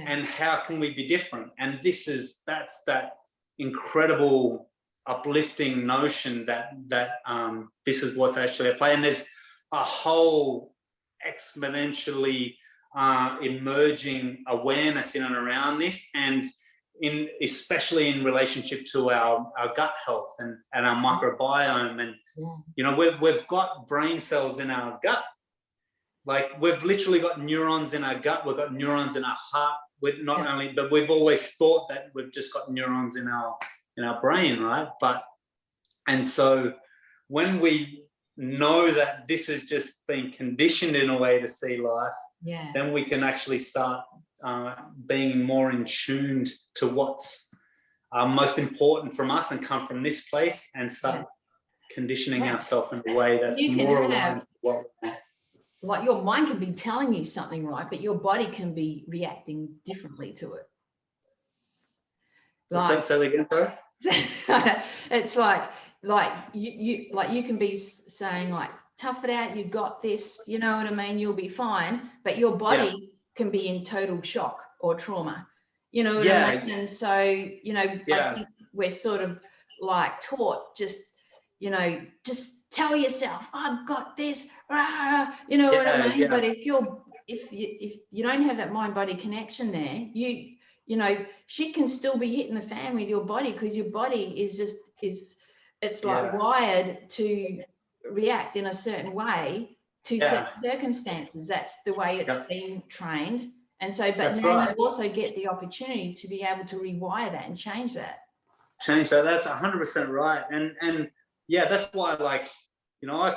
And how can we be different? And that's that incredible uplifting notion that this is what's actually at play. And there's a whole exponentially emerging awareness in and around this, and especially in relationship to our gut health and our microbiome. And you know, we've got brain cells in our gut. Like, we've literally got neurons in our gut, we've got neurons in our heart. But we've always thought that we've just got neurons in our brain, right? And so when we know that this has just been conditioned in a way to see life, then we can actually start being more in tuned to what's most important from us, and come from this place and start conditioning ourselves in a way that's more aligned to what we want. Like, your mind can be telling you something, right, but your body can be reacting differently to it. Like, say that again, bro? It's like you can be saying, like, tough it out, you got this, you know what I mean, you'll be fine, but your body can be in total shock or trauma, you know what I mean? And so, you know, I think we're sort of like taught, just tell yourself, I've got this, you know what I mean? But if you don't have that mind-body connection there, you know, shit can still be hitting the fan with your body, because your body it's like wired to react in a certain way to certain circumstances. That's the way it's been trained. And so, but now you also get the opportunity to be able to rewire that and change that. That's 100% right. And yeah, that's why, like, you know,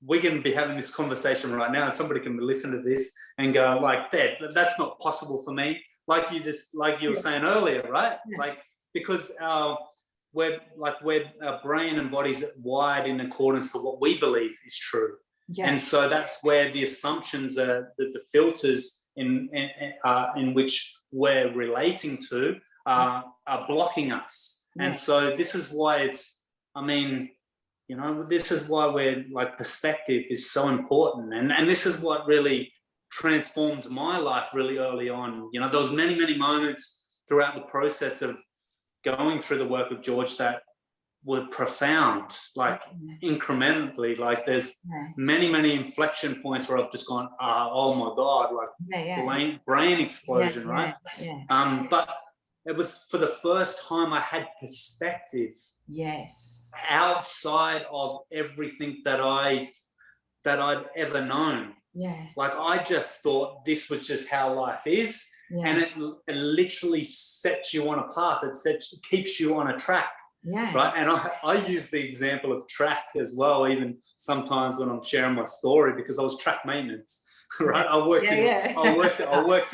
we can be having this conversation right now, and somebody can listen to this and go, like, that's not possible for me. Like you were saying earlier, right? Like, because our brain and body's wired in accordance to what we believe is true. And so that's where the assumptions are, the filters in which we're relating to are blocking us. And so this is why you know, this is why we're like, perspective is so important. And this is what really transformed my life really early on. You know, there was many moments throughout the process of going through the work of George that were profound, like incrementally. Like, there's many inflection points where I've just gone, oh my God, like brain explosion, right? But it was for the first time I had perspective. Outside of everything that I'd ever known. Like, I just thought this was just how life is. And it literally sets you on a path. It keeps you on a track. Right. And I use the example of track as well, even sometimes when I'm sharing my story, because I was track maintenance. Right. I worked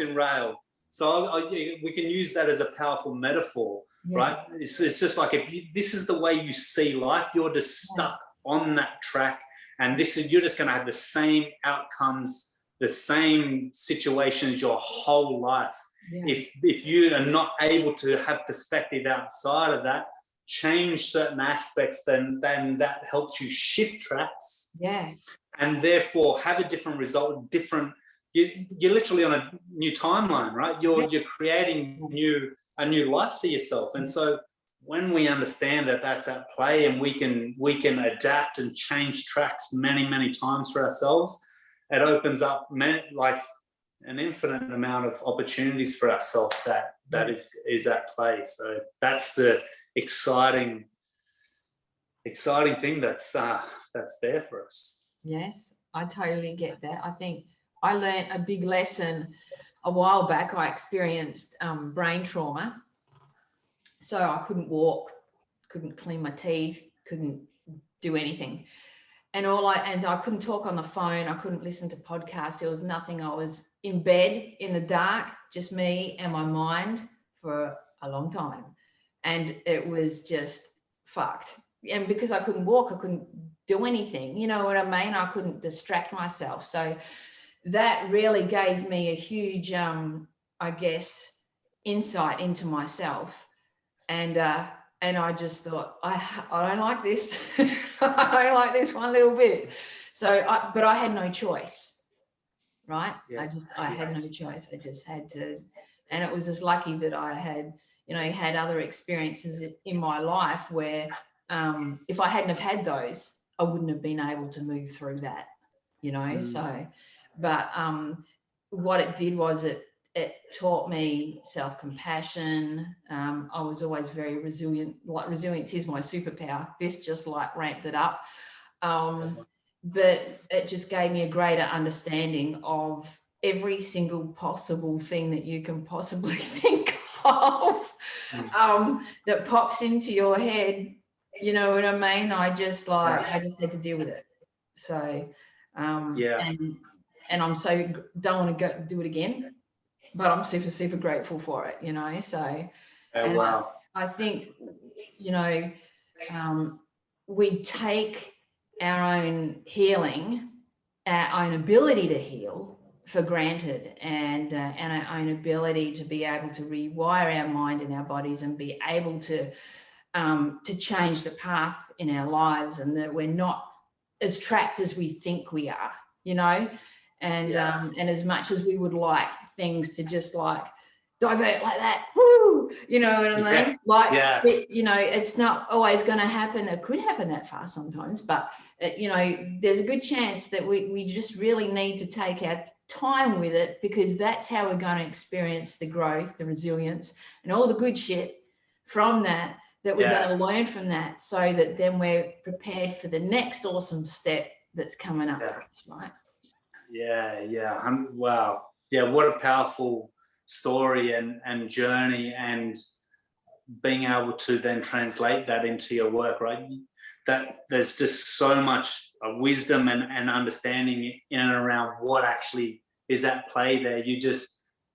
in rail. So we can use that as a powerful metaphor. Right. It's just like, this is the way you see life, you're just stuck on that track, and you're just going to have the same outcomes, the same situations your whole life. If you are not able to have perspective outside of that, change certain aspects, then that helps you shift tracks. and therefore have a different result, you're literally on a new timeline, right? You're creating a new life for yourself. And so when we understand that that's at play, and we can adapt and change tracks many, many times for ourselves, it opens up like an infinite amount of opportunities for ourselves that is at play. So that's the exciting thing that's there for us. Yes, I totally get that. I think I learned a big lesson a while back. I experienced brain trauma. So I couldn't walk, couldn't clean my teeth, couldn't do anything. And I couldn't talk on the phone. I couldn't listen to podcasts. There was nothing. I was in bed in the dark, just me and my mind for a long time. And it was just fucked. And because I couldn't walk, I couldn't do anything. You know what I mean? I couldn't distract myself. So that really gave me a huge, I guess, insight into myself. And I just thought, I don't like this. I don't like this one little bit. So, but I had no choice, right? Yeah. I had no choice. I just had to, and it was just lucky that I had, had other experiences in my life where, if I hadn't have had those, I wouldn't have been able to move through that, So, but what it did was it taught me self-compassion. I was always very resilient. Like, resilience is my superpower. This just like ramped it up. But it just gave me a greater understanding of every single possible thing that you can possibly think of that pops into your head. You know what I mean? I just had to deal with it. So, and I'm so don't want to go do it again, but I'm super, super grateful for it, So, wow. I think, we take our own healing, our own ability to heal for granted, and our own ability to be able to rewire our mind and our bodies and be able to change the path in our lives, and that we're not as trapped as we think we are, and as much as we would like things to just like divert like that, woo, you know what I mean? It's not always going to happen. It could happen that fast sometimes, but there's a good chance that we just really need to take our time with it, because that's how we're going to experience the growth, the resilience, and all the good shit from that we're going to learn from that, so that then we're prepared for the next awesome step that's coming up, right? Wow. Yeah, what a powerful story and journey, and being able to then translate that into your work, right? That there's just so much wisdom and understanding in and around what actually is at play there. You just,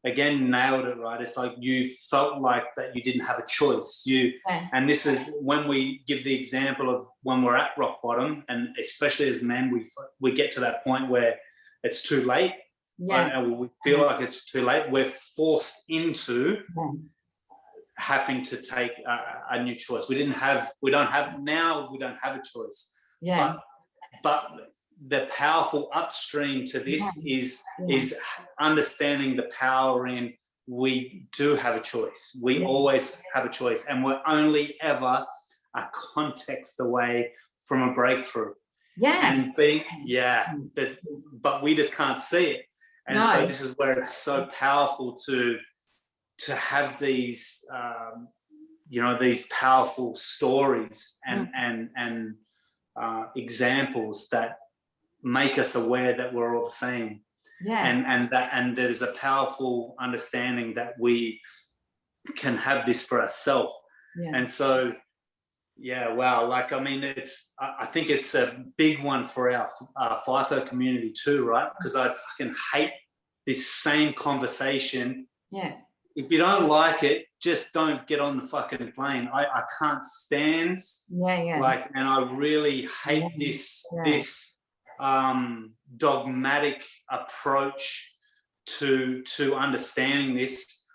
again, nailed it, right? It's like you felt like that you didn't have a choice. And this is when we give the example of when we're at rock bottom, and especially as men, we get to that point where it's too late. And we feel like it's too late. We're forced into having to take a new choice. We don't have a choice. But the powerful upstream to this is understanding the power in we do have a choice. We always have a choice, and we're only ever a context away from a breakthrough. And but we just can't see it. And so this is where it's so powerful to have these these powerful stories and examples that make us aware that we're all the same. And there's a powerful understanding that we can have this for ourselves. And so like, I mean, I think it's a big one for our FIFO community too, right? Because I fucking hate this same conversation. If you don't like it, just don't get on the fucking plane. I can't stand like, and I really hate this dogmatic approach to understanding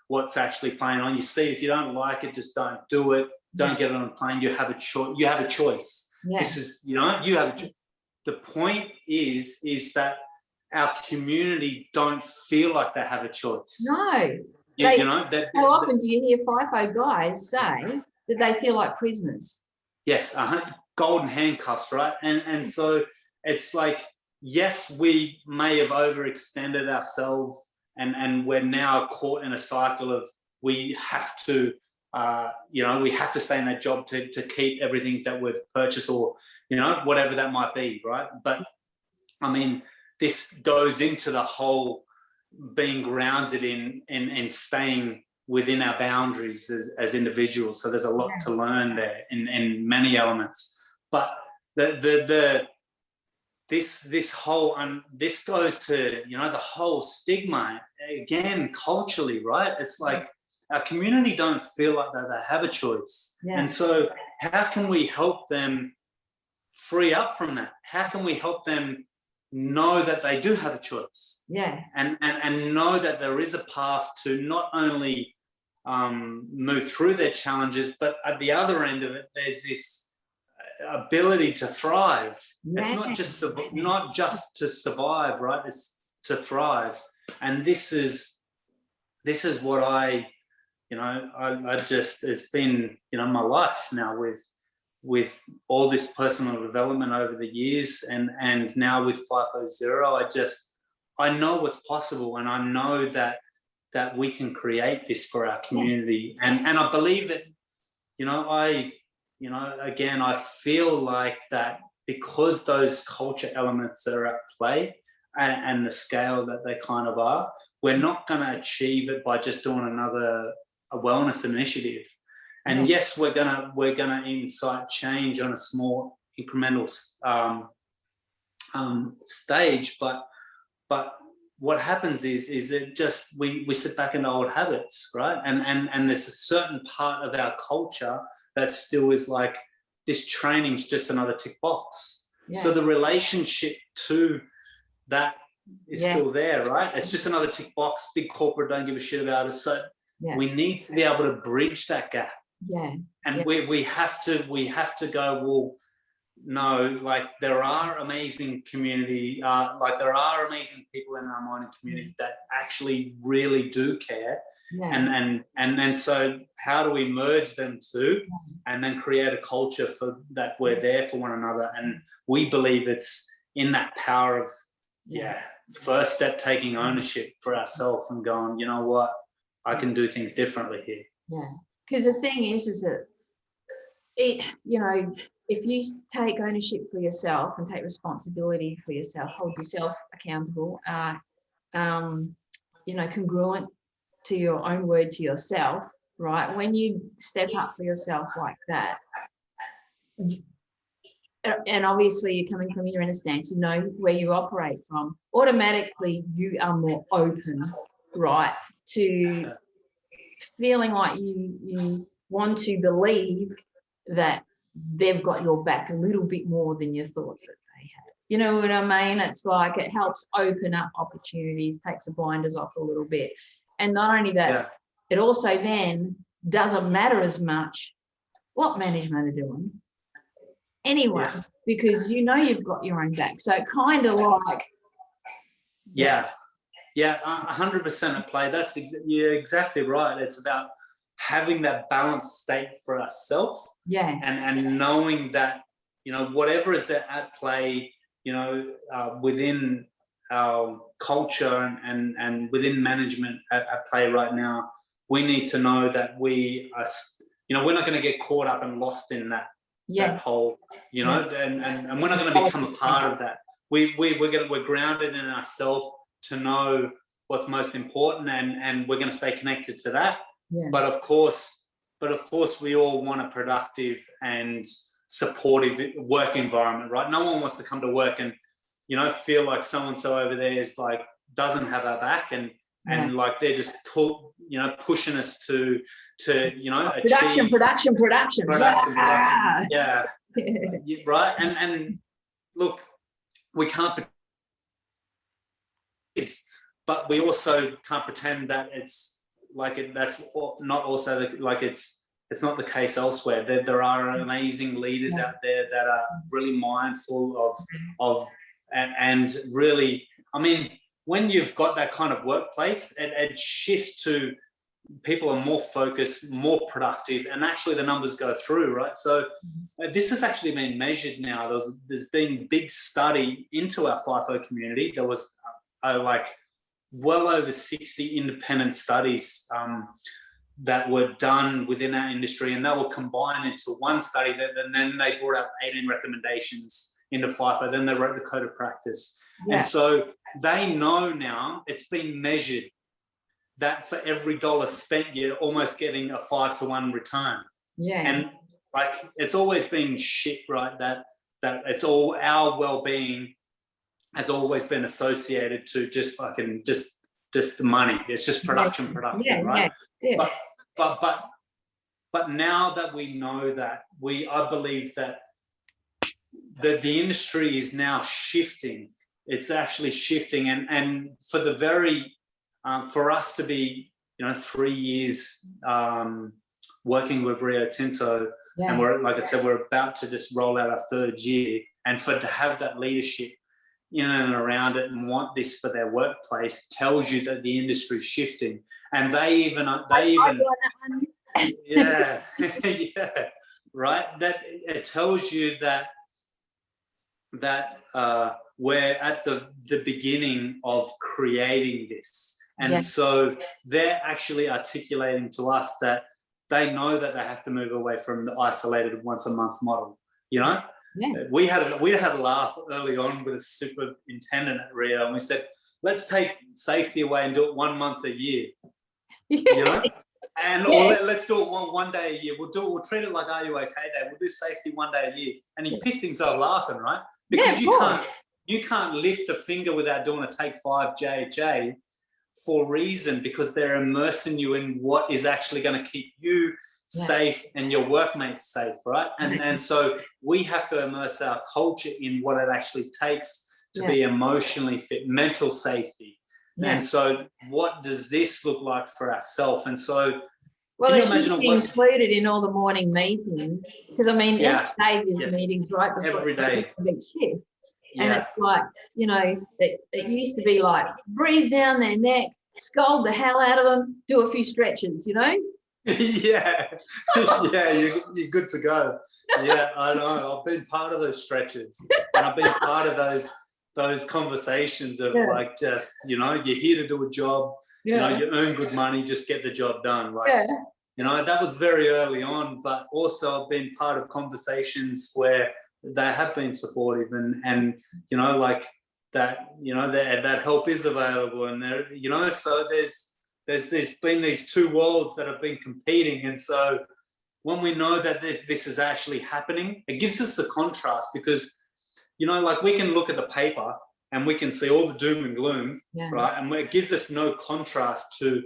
what's actually playing on. You see, if you don't like it, just don't do it. Don't get on a plane. You have a choice. This is, you have a choice. the point is that our community don't feel like they have a choice. No. You know, that how often do you hear FIFO guys say that they feel like prisoners? Yes, golden handcuffs, right? And so it's like, yes, we may have overextended ourselves, and we're now caught in a cycle of we have to, we have to stay in that job to keep everything that we've purchased, or whatever that might be, right? But I mean, this goes into the whole being grounded in staying within our boundaries as individuals. So there's a lot to learn there in many elements. But this whole this goes to the whole stigma again culturally, right? It's like our community don't feel like that they have a choice, and so how can we help them free up from that? How can we help them know that they do have a choice? And know that there is a path to not only move through their challenges, but at the other end of it, there's this ability to thrive. It's not just to survive, right? It's to thrive. And this is what I just, it's been my life now with all this personal development over the years, and now with FIFOzero, I know what's possible, and I know that we can create this for our community. And I believe that, again, I feel like that because those culture elements are at play and the scale that they kind of are, we're not going to achieve it by just doing a wellness initiative. And yes, we're gonna incite change on a small incremental stage, but what happens is it just we sit back into old habits, right? And there's a certain part of our culture that still is like, this training's just another tick box. So the relationship to that is still there, right? It's just another tick box. Big corporate don't give a shit about us. So we need to be able to bridge that gap. And we have to go, well, no, like there are amazing community, like there are amazing people in our mining community that actually really do care. And so how do we merge them too, and then create a culture for that we're there for one another? And we believe it's in that power of first step, taking ownership for ourselves and going, you know what, I can do things differently here. Because the thing is that if you take ownership for yourself and take responsibility for yourself, hold yourself accountable, congruent to your own word to yourself, right? When you step up for yourself like that, and obviously you're coming from your inner stance, you know where you operate from, automatically you are more open, right, to feeling like you want to believe that they've got your back a little bit more than you thought that they had. You know what I mean? It's like it helps open up opportunities, takes the blinders off a little bit. And not only that, it also then doesn't matter as much what management are doing anyway, because you've got your own back. So kind of like... 100% at play. You're exactly right. It's about having that balanced state for ourselves, and knowing that whatever is at play, within our culture and within management at play right now, we need to know that we are, we're not going to get caught up and lost in that whole, and we're not going to become a part of that. We're grounded in ourselves to know what's most important, and we're going to stay connected to that. But of course we all want a productive and supportive work environment, right? No one wants to come to work and feel like so-and-so over there is like doesn't have our back, and like they're just pushing us to achieve production. Right. And look, we can't, but we also can't pretend that it's like that's not also like it's it's not the case elsewhere. There are amazing leaders out there that are really mindful of and really, I mean, when you've got that kind of workplace, it shifts to people are more focused, more productive, and actually the numbers go through, right? So this has actually been measured now. There's been big study into our FIFO community. There was like well over 60 independent studies that were done within our industry, and they were combined into one study, and then they brought out 18 recommendations into FIFO. Then they wrote the code of practice. Yeah. And so they know now, it's been measured, that for every dollar spent, you're almost getting a 5-to-1 return. Yeah. And like, it's always been shit, right? That it's all, our well-being has always been associated to just fucking just the money. It's just production, right? Yeah. But now that we know that, I believe that the industry is now shifting. It's actually shifting, and for the very for us to be, 3 years working with Rio Tinto, and we're, like I said, we're about to just roll out our 3rd year, and to have that leadership in and around it and want this for their workplace tells you that the industry is shifting. And they even yeah, yeah, right. That it tells you that we're at the beginning of creating this. And so they're actually articulating to us that they know that they have to move away from the isolated once a month model. Yeah. We had a laugh early on with a superintendent at Rio, and we said, let's take safety away and do it 1 month a year. And or let's do it one day a year. We'll treat it like Are You OK Day. We'll do safety 1 day a year. And he pissed himself laughing, right? Because you can't lift a finger without doing a take 5 JHA for a reason, because they're immersing you in what is actually going to keep you safe and your workmates safe, right? And so we have to immerse our culture in what it actually takes to be emotionally fit, mental safety. And so what does this look like for ourselves? And so it should be included in all the morning meetings, because I mean every day there's meetings, right? Every day. Shift. And it's like, it used to be like, breathe down their neck, scold the hell out of them, do a few stretches, Yeah, you're good to go. Yeah, I know. I've been part of those stretches, and I've been part of those conversations of like, just, you're here to do a job, you earn good money, just get the job done. Like, that was very early on, but also I've been part of conversations where they have been supportive and like that, that help is available, and there, so there's been these two worlds that have been competing. And so when we know that this is actually happening, it gives us the contrast, because like we can look at the paper and we can see all the doom and gloom, right? And it gives us no contrast to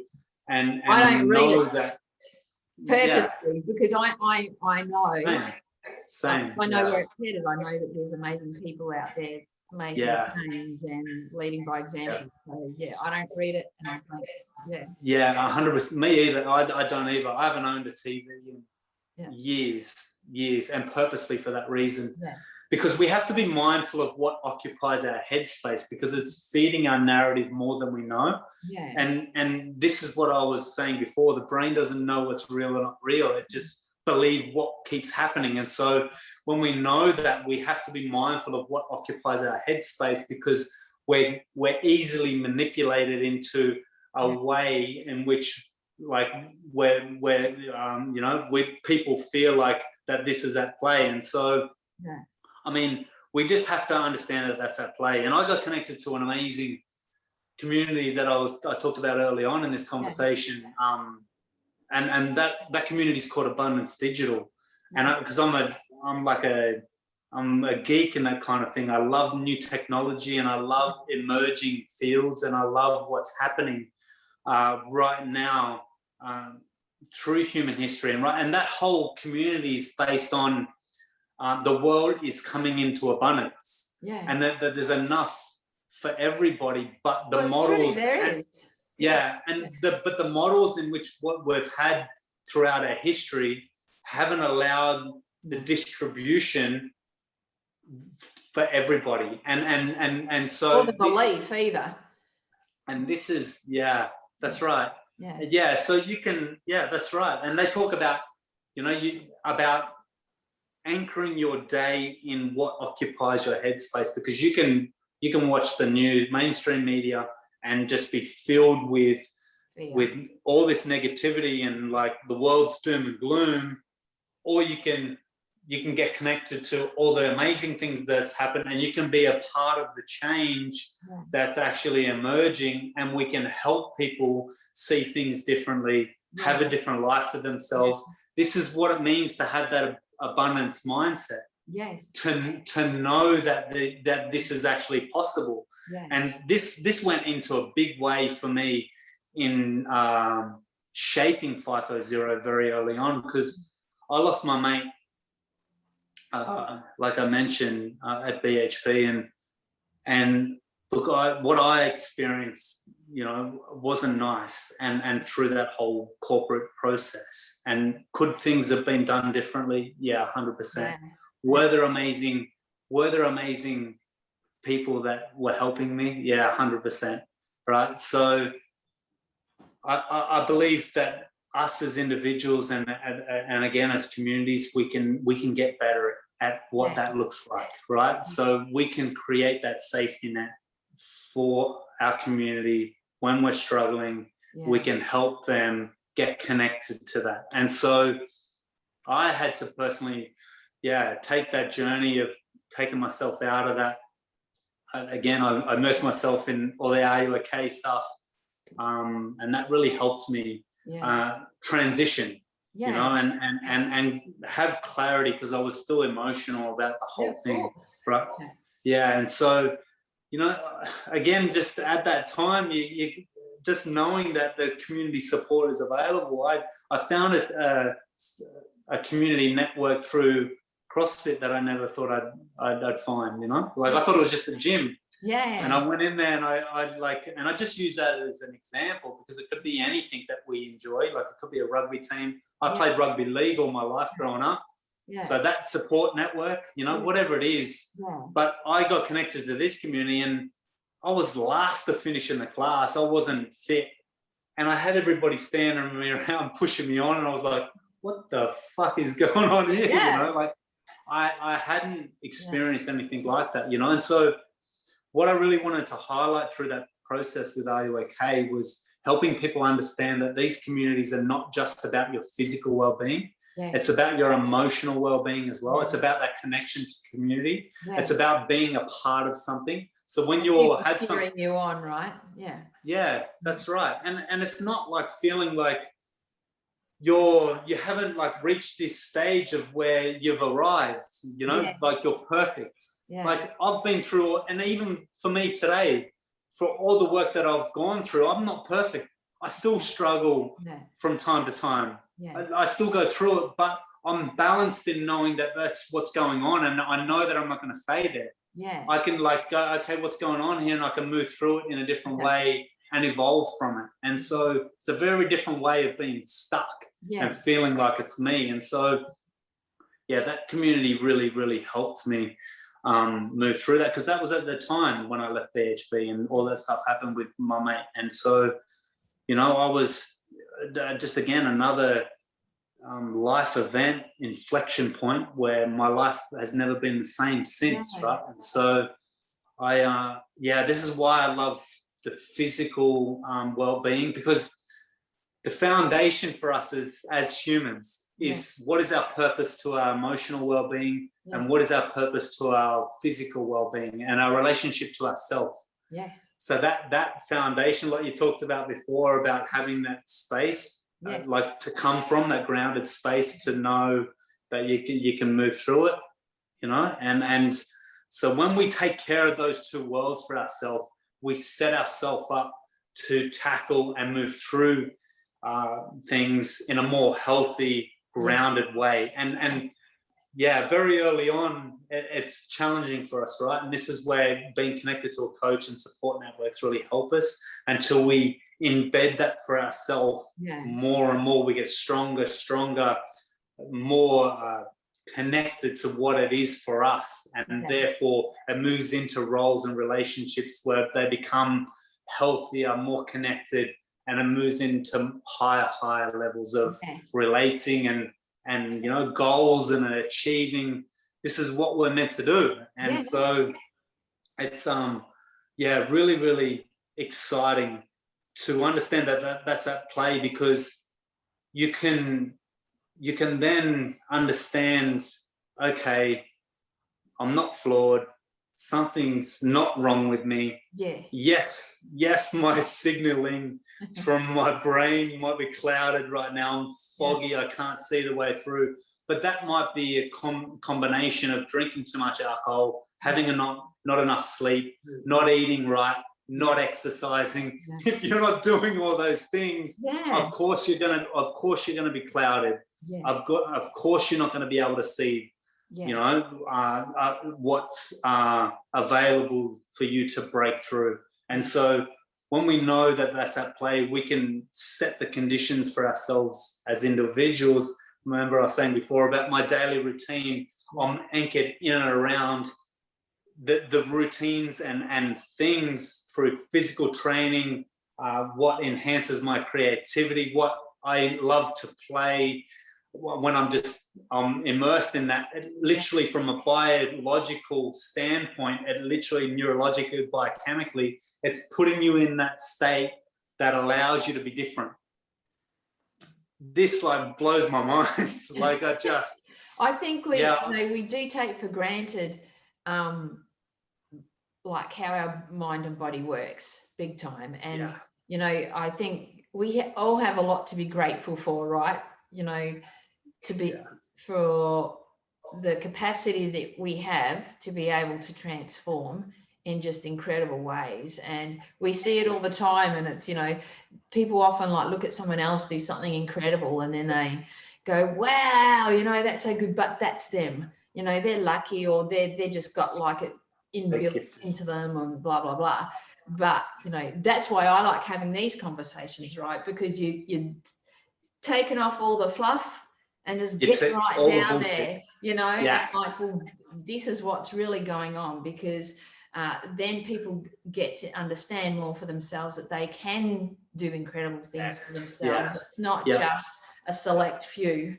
and I don't know read that purposely, because I know. Same. I know where it's headed. I know that there's amazing people out there making change and leading by example. So I don't read it, and I don't. 100%. Me either. I don't either. I haven't owned a TV in years, and purposely for that reason. Because we have to be mindful of what occupies our headspace, because it's feeding our narrative more than we know. And this is what I was saying before. The brain doesn't know what's real or not real. It just believe what keeps happening. And so when we know that, we have to be mindful of what occupies our headspace, because we're easily manipulated into a way in which, like, where people feel like that this is at play. And so I mean, we just have to understand that that's at play. And I got connected to an amazing community that I talked about early on in this conversation. And that community is called Abundance Digital. And because I'm a geek in that kind of thing. I love new technology, and I love emerging fields, and I love what's happening right now through human history. And that whole community is based on the world is coming into abundance, and that there's enough for everybody, but the models. There is. But the models in which what we've had throughout our history haven't allowed the distribution for everybody, and so or the belief either. And this is, that's right. So you can, that's right. And they talk about, about anchoring your day in what occupies your headspace, because you can watch the news, mainstream media, and just be filled with all this negativity and like the world's doom and gloom, or you can get connected to all the amazing things that's happened, and you can be a part of the change that's actually emerging, and we can help people see things differently, have a different life for themselves. This is what it means to have that abundance mindset. To know that this is actually possible. And this went into a big way for me in shaping FIFOzero very early on, because I lost my mate, like I mentioned, at BHP, and look, what I experienced, wasn't nice, and through that whole corporate process. And could things have been done differently? 100%. Were there amazing people that were helping me? 100%. Right. So I believe that us as individuals and again as communities, we can get better at what that looks like, right? So we can create that safety net for our community when we're struggling. We can help them get connected to that. And so I had to personally take that journey of taking myself out of that. Again, I immersed myself in all the Are You OK stuff, and that really helped me transition, and have clarity, because I was still emotional about the whole thing, right? And so, again, just at that time, you just knowing that the community support is available. I found a community network through CrossFit that I never thought I'd find, I thought it was just a gym. And I went in there and I just use that as an example, because it could be anything that we enjoy. Like, it could be a rugby team. I played rugby league all my life growing up. So that support network, whatever it is. But I got connected to this community, and I was last to finish in the class. I wasn't fit. And I had everybody standing me around, pushing me on. And I was like, what the fuck is going on here? I hadn't experienced anything like that, And so what I really wanted to highlight through that process with Are You OK was helping people understand that these communities are not just about your physical well-being. It's about your emotional well-being as well. It's about that connection to community. It's about being a part of something. So when you had something you on, right? That's right. And it's not like feeling like you haven't reached this stage of where you've arrived, like you're perfect. Like, I've been through, and even for me today, for all the work that I've gone through, I'm not perfect. I still struggle from time to time. I still go through it, but I'm balanced in knowing that that's what's going on, and I know that I'm not going to stay there. I can go, okay, what's going on here, and I can move through it in a different way and evolve from it. And so it's a very different way of being stuck and feeling like it's me. And so, that community really, really helped me move through that, because that was at the time when I left BHP and all that stuff happened with my mate. And so, I was just, again, another life event, inflection point, where my life has never been the same since, right? And so this is why I love the physical well-being, because the foundation for us as humans is what is our purpose to our emotional well-being, and what is our purpose to our physical well-being and our relationship to ourselves. So that foundation, like you talked about before, about having that space, to come from that grounded space, to know that you can move through it, and so when we take care of those two worlds for ourselves, we set ourselves up to tackle and move through things in a more healthy, grounded way. And yeah, very early on, it's challenging for us, right? And this is where being connected to a coach and support networks really help us until we embed that for ourselves more and more. We get stronger, more connected to what it is for us. And therefore, it moves into roles and relationships where they become healthier, more connected, and it moves into higher levels of relating and you know, goals and achieving. This is what we're meant to do. And so it's really, really exciting to understand that that's at play, because you can then understand, okay, I'm not flawed, something's not wrong with me. Yes, my signaling from my brain might be clouded right now. I'm foggy. I can't see the way through. But that might be a combination of drinking too much alcohol, having not enough sleep, not eating right, not exercising. If you're not doing all those things, of course you're gonna be clouded. Of course you're not going to be able to see, you know, what's available for you to break through. And so when we know that that's at play, we can set the conditions for ourselves as individuals. Remember I was saying before about my daily routine. I'm anchored in and around the routines and things through physical training, what enhances my creativity, what I love to play. When I'm immersed in that, literally from a biological standpoint, literally neurologically, biochemically, it's putting you in that state that allows you to be different. This like blows my mind. Like I think we, you know, we do take for granted like how our mind and body works big time. And, you know, I think we all have a lot to be grateful for, right? You know, to be for the capacity that we have to be able to transform in just incredible ways. And we see it all the time. And it's, you know, people often like look at someone else do something incredible and then they go, wow, you know, that's so good, but that's them. You know, they're lucky, or they're just got like it inbuilt into them and blah, blah, blah. But, you know, that's why I like having these conversations, right? Because you're taking off all the fluff and just get right down there, you know, and like, well, this is what's really going on, because then people get to understand more for themselves that they can do incredible things for themselves. It's not just a select few.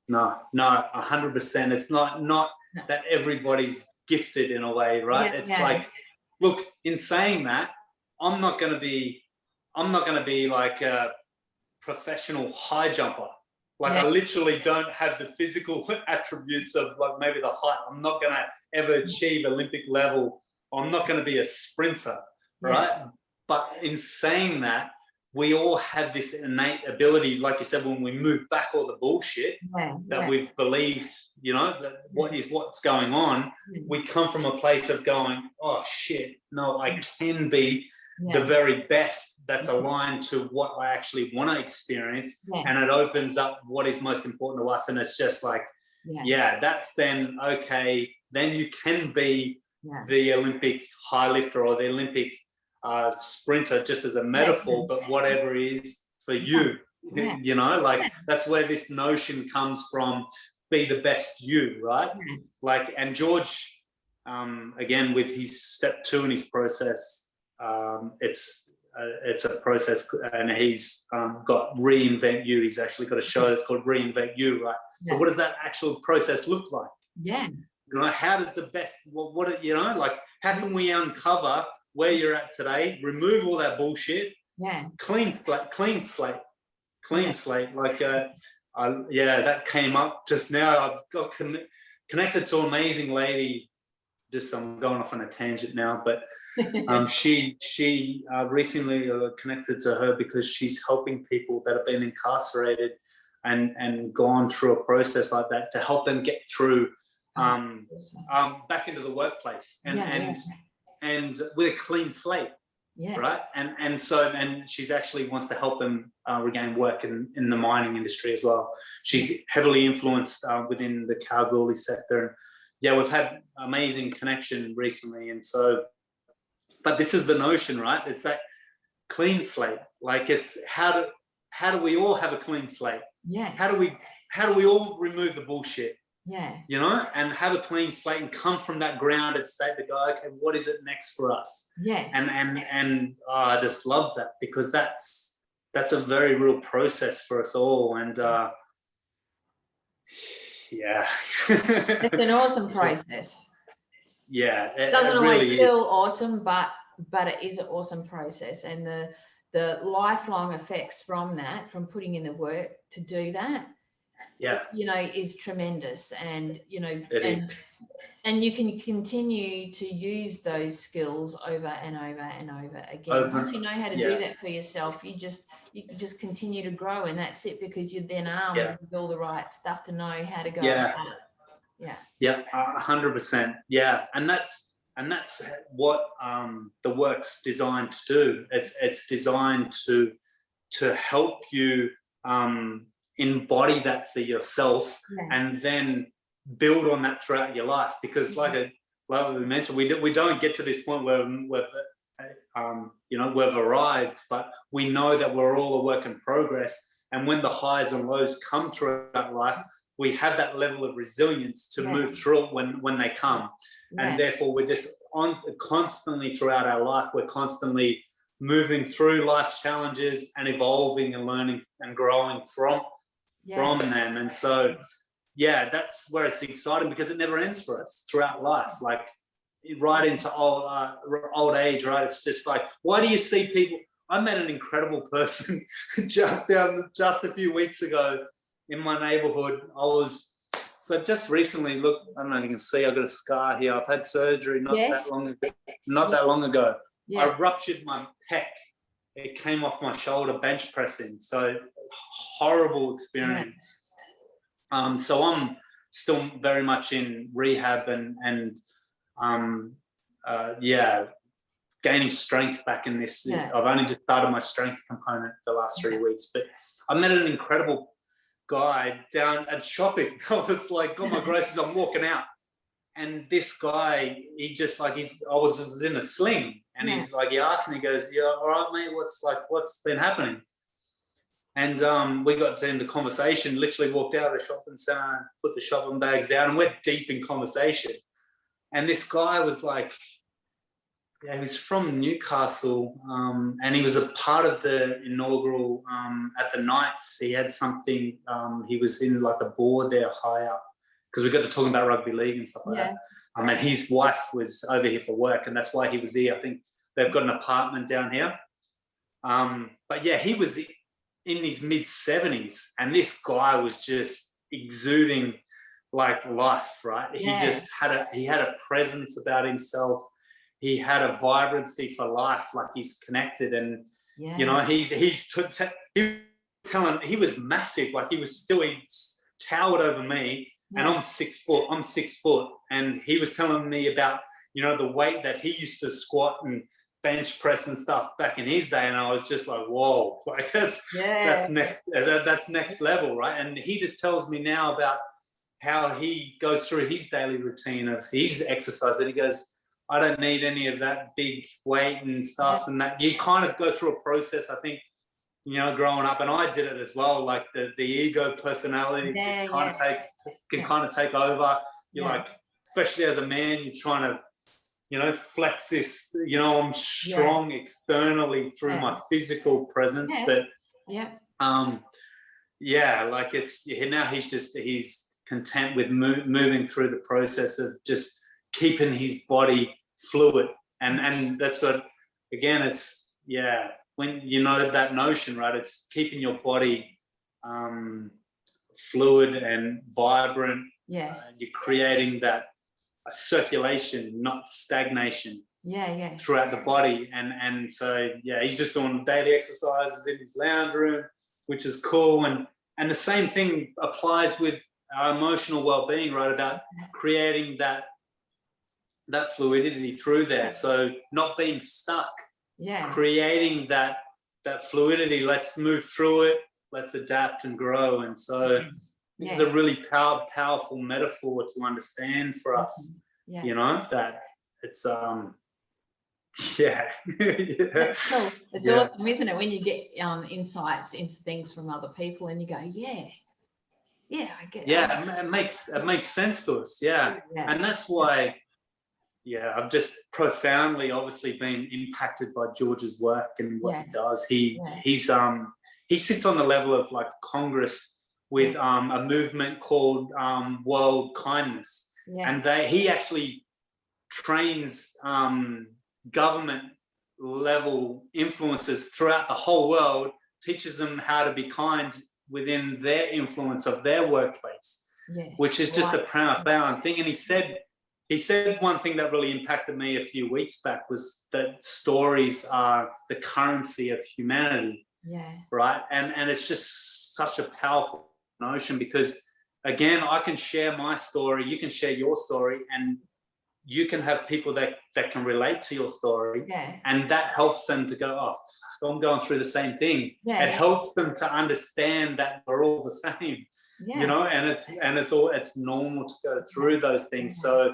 No, 100%. It's not that everybody's gifted in a way, right? It's like, look, in saying that, I'm not going to be like a professional high jumper. Like I literally don't have the physical attributes of like maybe the height. I'm not going to ever achieve Olympic level. I'm not going to be a sprinter, right? But in saying that, we all have this innate ability, like you said, when we move back all the bullshit that we've believed, you know, that what's going on, we come from a place of going, oh shit, no, I can be the very best that's aligned to what I actually want to experience. And it opens up what is most important to us. And it's just like, that's then, okay, then you can be the Olympic high lifter or the Olympic sprinter, just as a metaphor, but whatever is for you, you know, like that's where this notion comes from, be the best you, right? Like, and George, again, with his step 2 in his process, it's a process, and he's got Reinvent You. He's actually got a show that's called Reinvent You, right? So what does that actual process look like? You know, how does the best, what you know, like, how can we uncover where you're at today, remove all that bullshit, clean slate. Like, that came up just now. I've got connected to an amazing lady. Just I'm going off on a tangent now, but she recently connected to her because she's helping people that have been incarcerated and gone through a process like that to help them get through back into the workplace and with a clean slate. Yeah. Right. And she's actually wants to help them regain work in the mining industry as well. She's heavily influenced within the Kalgoorlie sector. And yeah, we've had amazing connection recently. And so, but this is the notion, right? It's that clean slate. Like, it's how do we all have a clean slate? Yeah. How do we all remove the bullshit? Yeah. You know, and have a clean slate and come from that grounded state to go, okay, what is it next for us? Yes. And I just love that, because that's a very real process for us all. And yeah. It's an awesome process. Yeah. It doesn't really always feel awesome, but it is an awesome process. And the lifelong effects from that, from putting in the work to do that, yeah, you know, is tremendous. And, you know, and you can continue to use those skills over and over and over again. Once you know how to do that for yourself, you can just continue to grow, and that's it, because you're then armed with all the right stuff to know how to go about it. Yeah, 100%. Yeah, and that's what the work's designed to do. It's designed to help you embody that for yourself, and then build on that throughout your life. Because like we mentioned, we don't get to this point where you know, we've arrived, but we know that we're all a work in progress. And when the highs and lows come throughout life, we have that level of resilience to move through it when they come. And therefore we're just constantly throughout our life, we're constantly moving through life's challenges and evolving and learning and growing from them. And so yeah, that's where it's exciting, because it never ends for us throughout life, like right into old age, right? It's just like, why do you see people? I met an incredible person just a few weeks ago in my neighborhood. Just recently, look, I don't know if you can see, I've got a scar here. I've had surgery not that long ago. I ruptured my pec. It came off my shoulder bench pressing. So horrible experience. So I'm still very much in rehab and gaining strength back in this. I've only just started my strength component the last 3 weeks, but I met an incredible guy down at shopping. I was like, got my groceries, I'm walking out, and this guy, he just like, I was in a sling, and he's like, he asked me, he goes, "Yeah, all right, mate, what's been happening?" And we got into conversation, literally walked out of the shopping center, put the shopping bags down, and we're deep in conversation. And this guy was like, he was from Newcastle, and he was a part of the inaugural, at the Knights. He had something, he was in like a board there higher, because we got to talking about rugby league and stuff like that. And his wife was over here for work, and that's why he was here. I think they've got an apartment down here. But yeah, he was in his mid-70s, and this guy was just exuding like life, right? He just had a presence about himself. He had a vibrancy for life, like he's connected. And you know, he was massive, like he towered over me, and I'm 6 foot, and he was telling me about, you know, the weight that he used to squat and bench press and stuff back in his day, and I was just like, whoa, like that's next level, right? And he just tells me now about how he goes through his daily routine of his exercise, and he goes, I don't need any of that big weight and stuff. And that you kind of go through a process, I think, you know, growing up, and I did it as well, like the ego personality can kind of take over. You're like, especially as a man, you're trying to, you know, flex this, you know, I'm strong externally through my physical presence, but like it's now he's content with moving through the process of just keeping his body fluid, and that's what, again, it's when you know that notion, right? It's keeping your body fluid and vibrant. You're creating that circulation, not stagnation. Throughout the body, and so he's just doing daily exercises in his lounge room, which is cool. And the same thing applies with our emotional well-being, right? About creating that fluidity through there, so not being stuck. creating that fluidity. Let's move through it. Let's adapt and grow. And so it's a really powerful metaphor to understand for us. You know, that it's That's cool. It's awesome, isn't it, when you get insights into things from other people and you go, I get it makes sense to us. And that's why I've just profoundly obviously been impacted by George's work and what he does. He sits on the level of like Congress with a movement called World Kindness. And he actually trains government level influencers throughout the whole world, teaches them how to be kind within their influence of their workplace, which is just a profound thing. And he said one thing that really impacted me a few weeks back was that stories are the currency of humanity. Right. And it's just such a powerful notion, because again, I can share my story, you can share your story, and you can have people that can relate to your story, and that helps them to go, I'm going through the same thing. It helps them to understand that we're all the same, you know, and it's normal to go through those things. So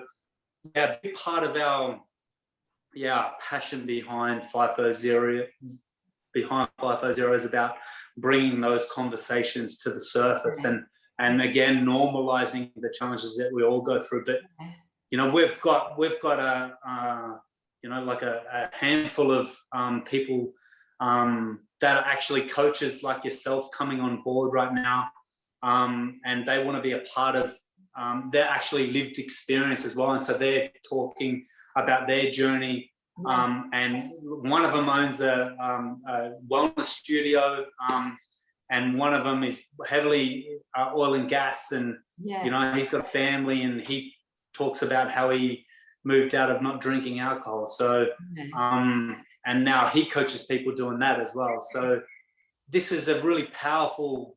a big part of our passion behind FIFOzero is about bringing those conversations to the surface and again normalizing the challenges that we all go through. But you know, we've got a handful of people that are actually coaches like yourself coming on board right now, and they want to be a part of their actually lived experience as well. And so they're talking about their journey. And one of them owns a wellness studio, and one of them is heavily oil and gas, and you know, he's got a family, and he talks about how he moved out of not drinking alcohol. So and now he coaches people doing that as well. So this is a really powerful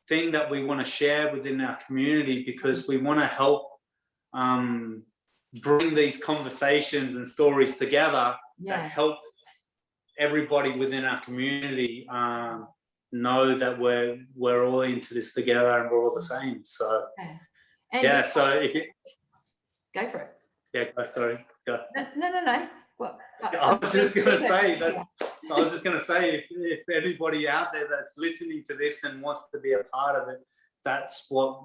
thing that we want to share within our community, because we want to help bring these conversations and stories together that helps everybody within our community know that we're all into this together and we're all the same. So so if you go for it. Sorry, go. No. Well, I was just going to say if anybody out there that's listening to this and wants to be a part of it,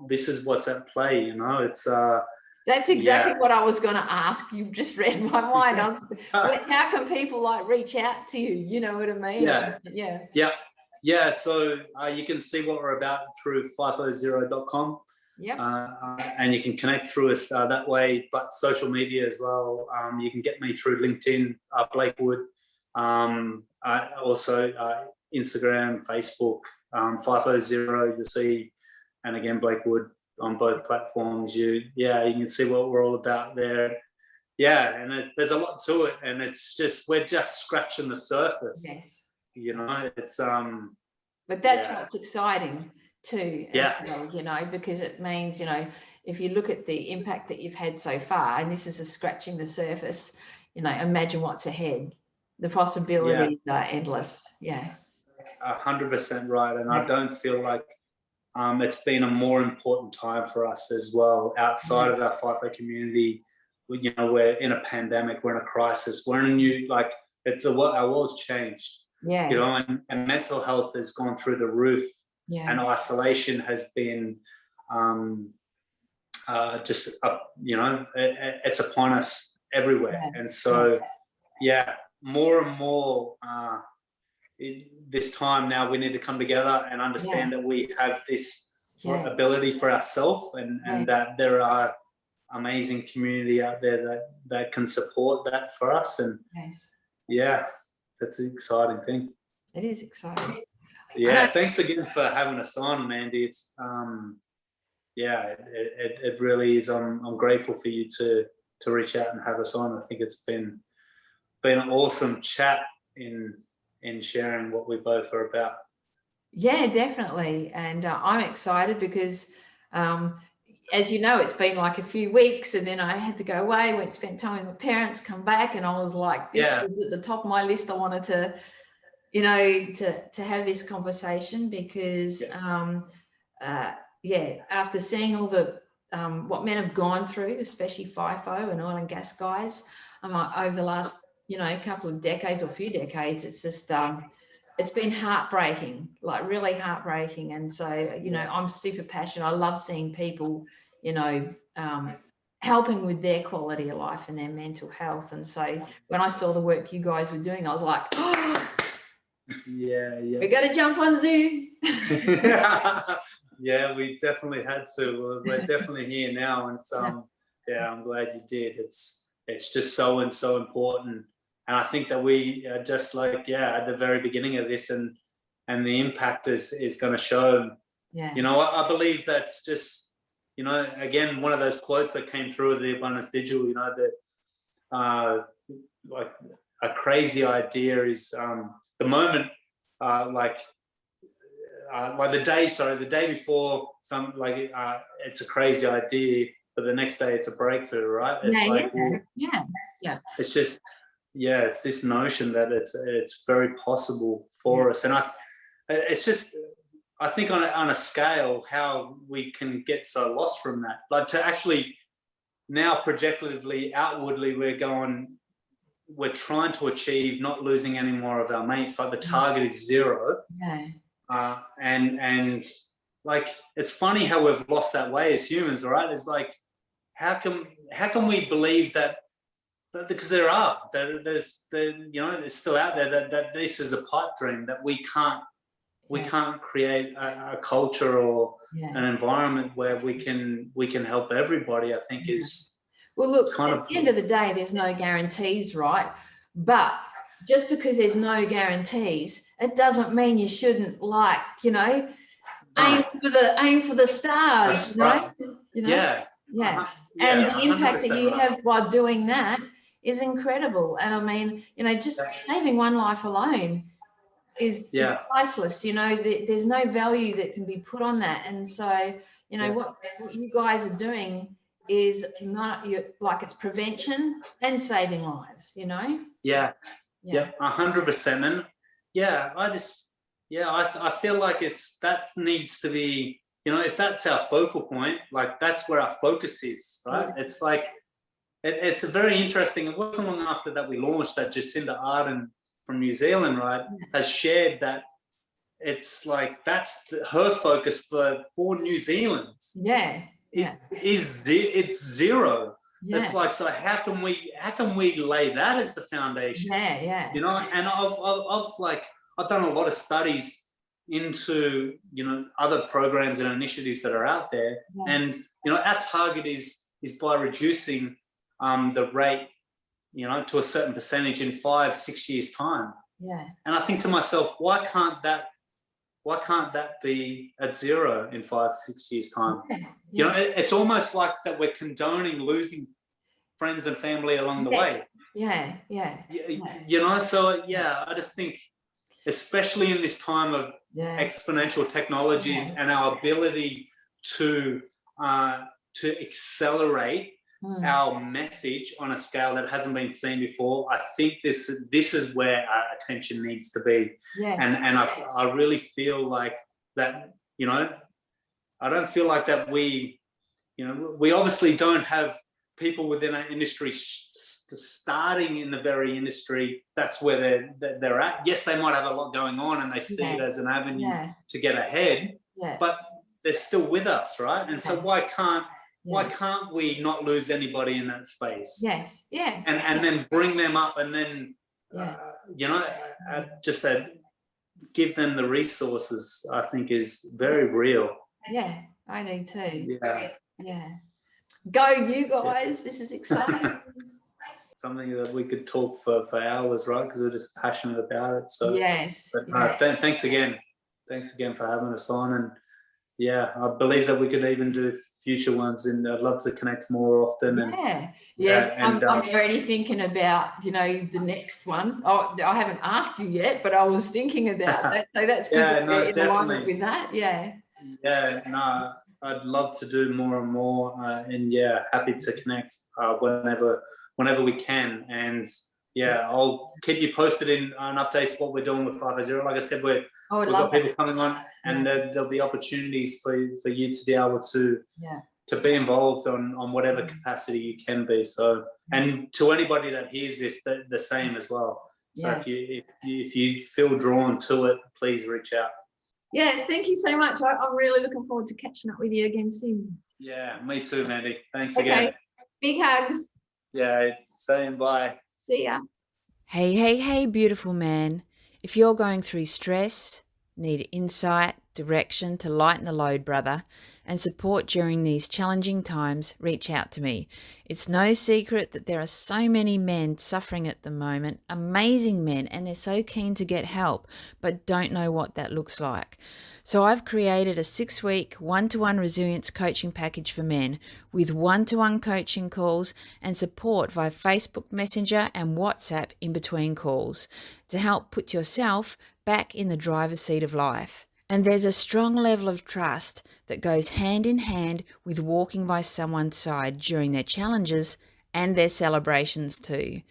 this is what's at play. You know, it's that's exactly what I was going to ask. You've just read my mind. How can people like reach out to you? You know what I mean? So you can see what we're about through FIFOzero.com. And you can connect through us that way, but social media as well. You can get me through LinkedIn, Blake Wood, also Instagram, Facebook, FIFOzero, you'll see, and again, Blake Wood on both platforms. You can see what we're all about there. And there's a lot to it, and we're just scratching the surface. You know, it's but that's what's exciting too, as well, you know, because it means, you know, if you look at the impact that you've had so far, and this is a scratching the surface, you know, imagine what's ahead. The possibilities are endless. 100% right. And I don't feel like it's been a more important time for us as well, outside of our FIFO community. You know, we're in a pandemic, we're in a crisis, we're in a new, like, our world's changed. You know, and mental health has gone through the roof. And isolation has been you know, it's upon us everywhere. And so, more and more this time now, we need to come together and understand that we have this ability for ourselves, and that there are amazing community out there that can support that for us. And that's an exciting thing. It is exciting. Thanks again for having us on, Mandy. It's it really is. I'm grateful for you to reach out and have us on. I think it's been an awesome chat in sharing what we both are about. Yeah, definitely. And I'm excited because as you know, it's been like a few weeks, and then I had to go away, went spent time with my parents, come back, and I was like, this was at the top of my list. I wanted to, you know, to have this conversation because, after seeing all the what men have gone through, especially FIFO and oil and gas guys, over the last, you know, couple of decades or few decades, it's just it's been heartbreaking, like really heartbreaking. And so, you know, I'm super passionate. I love seeing people, you know, helping with their quality of life and their mental health. And so when I saw the work you guys were doing, I was like, oh, we got to jump on Zoom. Yeah, we definitely had to. We're definitely here now, and it's I'm glad you did. It's just so important, and I think that we are just like at the very beginning of this, and the impact is going to show. You know, I believe that's just, you know, again, one of those quotes that came through with the Abundance Digital. You know, that like a crazy idea is the moment the day before it's a crazy idea, but the next day it's a breakthrough, right? It's it's just it's this notion that it's very possible for us, and I think on a scale how we can get so lost from that, like to actually now projectively outwardly we're trying to achieve not losing any more of our mates, like the target is 0. And like it's funny how we've lost that way as humans, right? It's like how can we believe that because there's you know, it's still out there that this is a pipe dream, that we can't create a culture or an environment where we can help everybody. I think is well, look, at the end of the day, there's no guarantees, right? But just because there's no guarantees, it doesn't mean you shouldn't, like, you know, aim for the stars. You know? And the impact that you have by doing that is incredible. And I mean, you know, just saving one life alone is priceless. You know, there's no value that can be put on that. And so, you know, what you guys are doing is not like it's prevention and saving lives. You know. 100%. And I feel like that needs to be, you know, if that's our focal point, like that's where our focus is, right? It's like it's a very interesting. It wasn't long after that we launched that Jacinda Ardern from New Zealand, right, has shared that it's like that's her focus for New Zealand. It's 0. It's like, so how can we lay that as the foundation? You know, and I've done a lot of studies into, you know, other programs and initiatives that are out there, and you know, our target is by reducing the rate, you know, to a certain percentage in 5-6 years time. And I think to myself, why can't that be at 0 in 5-6 years time? You know, it's almost like that we're condoning losing friends and family along the way. You know, so I just think, especially in this time of exponential technologies and our ability to accelerate our message on a scale that hasn't been seen before, I think this is where our attention needs to be. And I really feel like that, you know, I don't feel like that we obviously don't have people within our industry starting in the very industry. That's where they're at. Yes, they might have a lot going on and they see it as an avenue to get ahead, but they're still with us, right? And so why can't we not lose anybody in that space? And then bring them up, and then you know, just give them the resources, I think is very real. I do too. Go you guys, this is exciting. Something that we could talk for hours, right? Because we're just passionate about it. So thanks again for having us on. And I believe that we could even do future ones, and I'd love to connect more often. I'm already thinking about, you know, the next one. Oh, I haven't asked you yet, but I was thinking about that. So that's good. In alignment with that. I'd love to do more and more, and yeah, happy to connect whenever we can. And yeah, I'll keep you posted on updates what we're doing with FIFOzero. Like I said, we've got people coming on, and there'll be opportunities for you to be able to be involved on whatever capacity you can be. So, and to anybody that hears this, the same as well. So if you feel drawn to it, please reach out. Yes, thank you so much. I'm really looking forward to catching up with you again soon. Yeah, me too, Mandy. Thanks again. Big hugs. Yeah, saying bye. See ya. Hey, beautiful man. If you're going through stress, need insight, direction to lighten the load, brother, and support during these challenging times, reach out to me. It's no secret that there are so many men suffering at the moment, amazing men, and they're so keen to get help, but don't know what that looks like. So I've created a 6-week one-to-one resilience coaching package for men with one-to-one coaching calls and support via Facebook Messenger and WhatsApp in between calls to help put yourself back in the driver's seat of life. And there's a strong level of trust that goes hand in hand with walking by someone's side during their challenges and their celebrations too.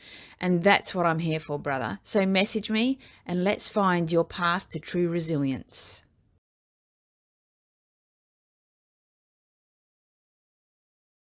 And that's what I'm here for, brother. So message me and let's find your path to true resilience.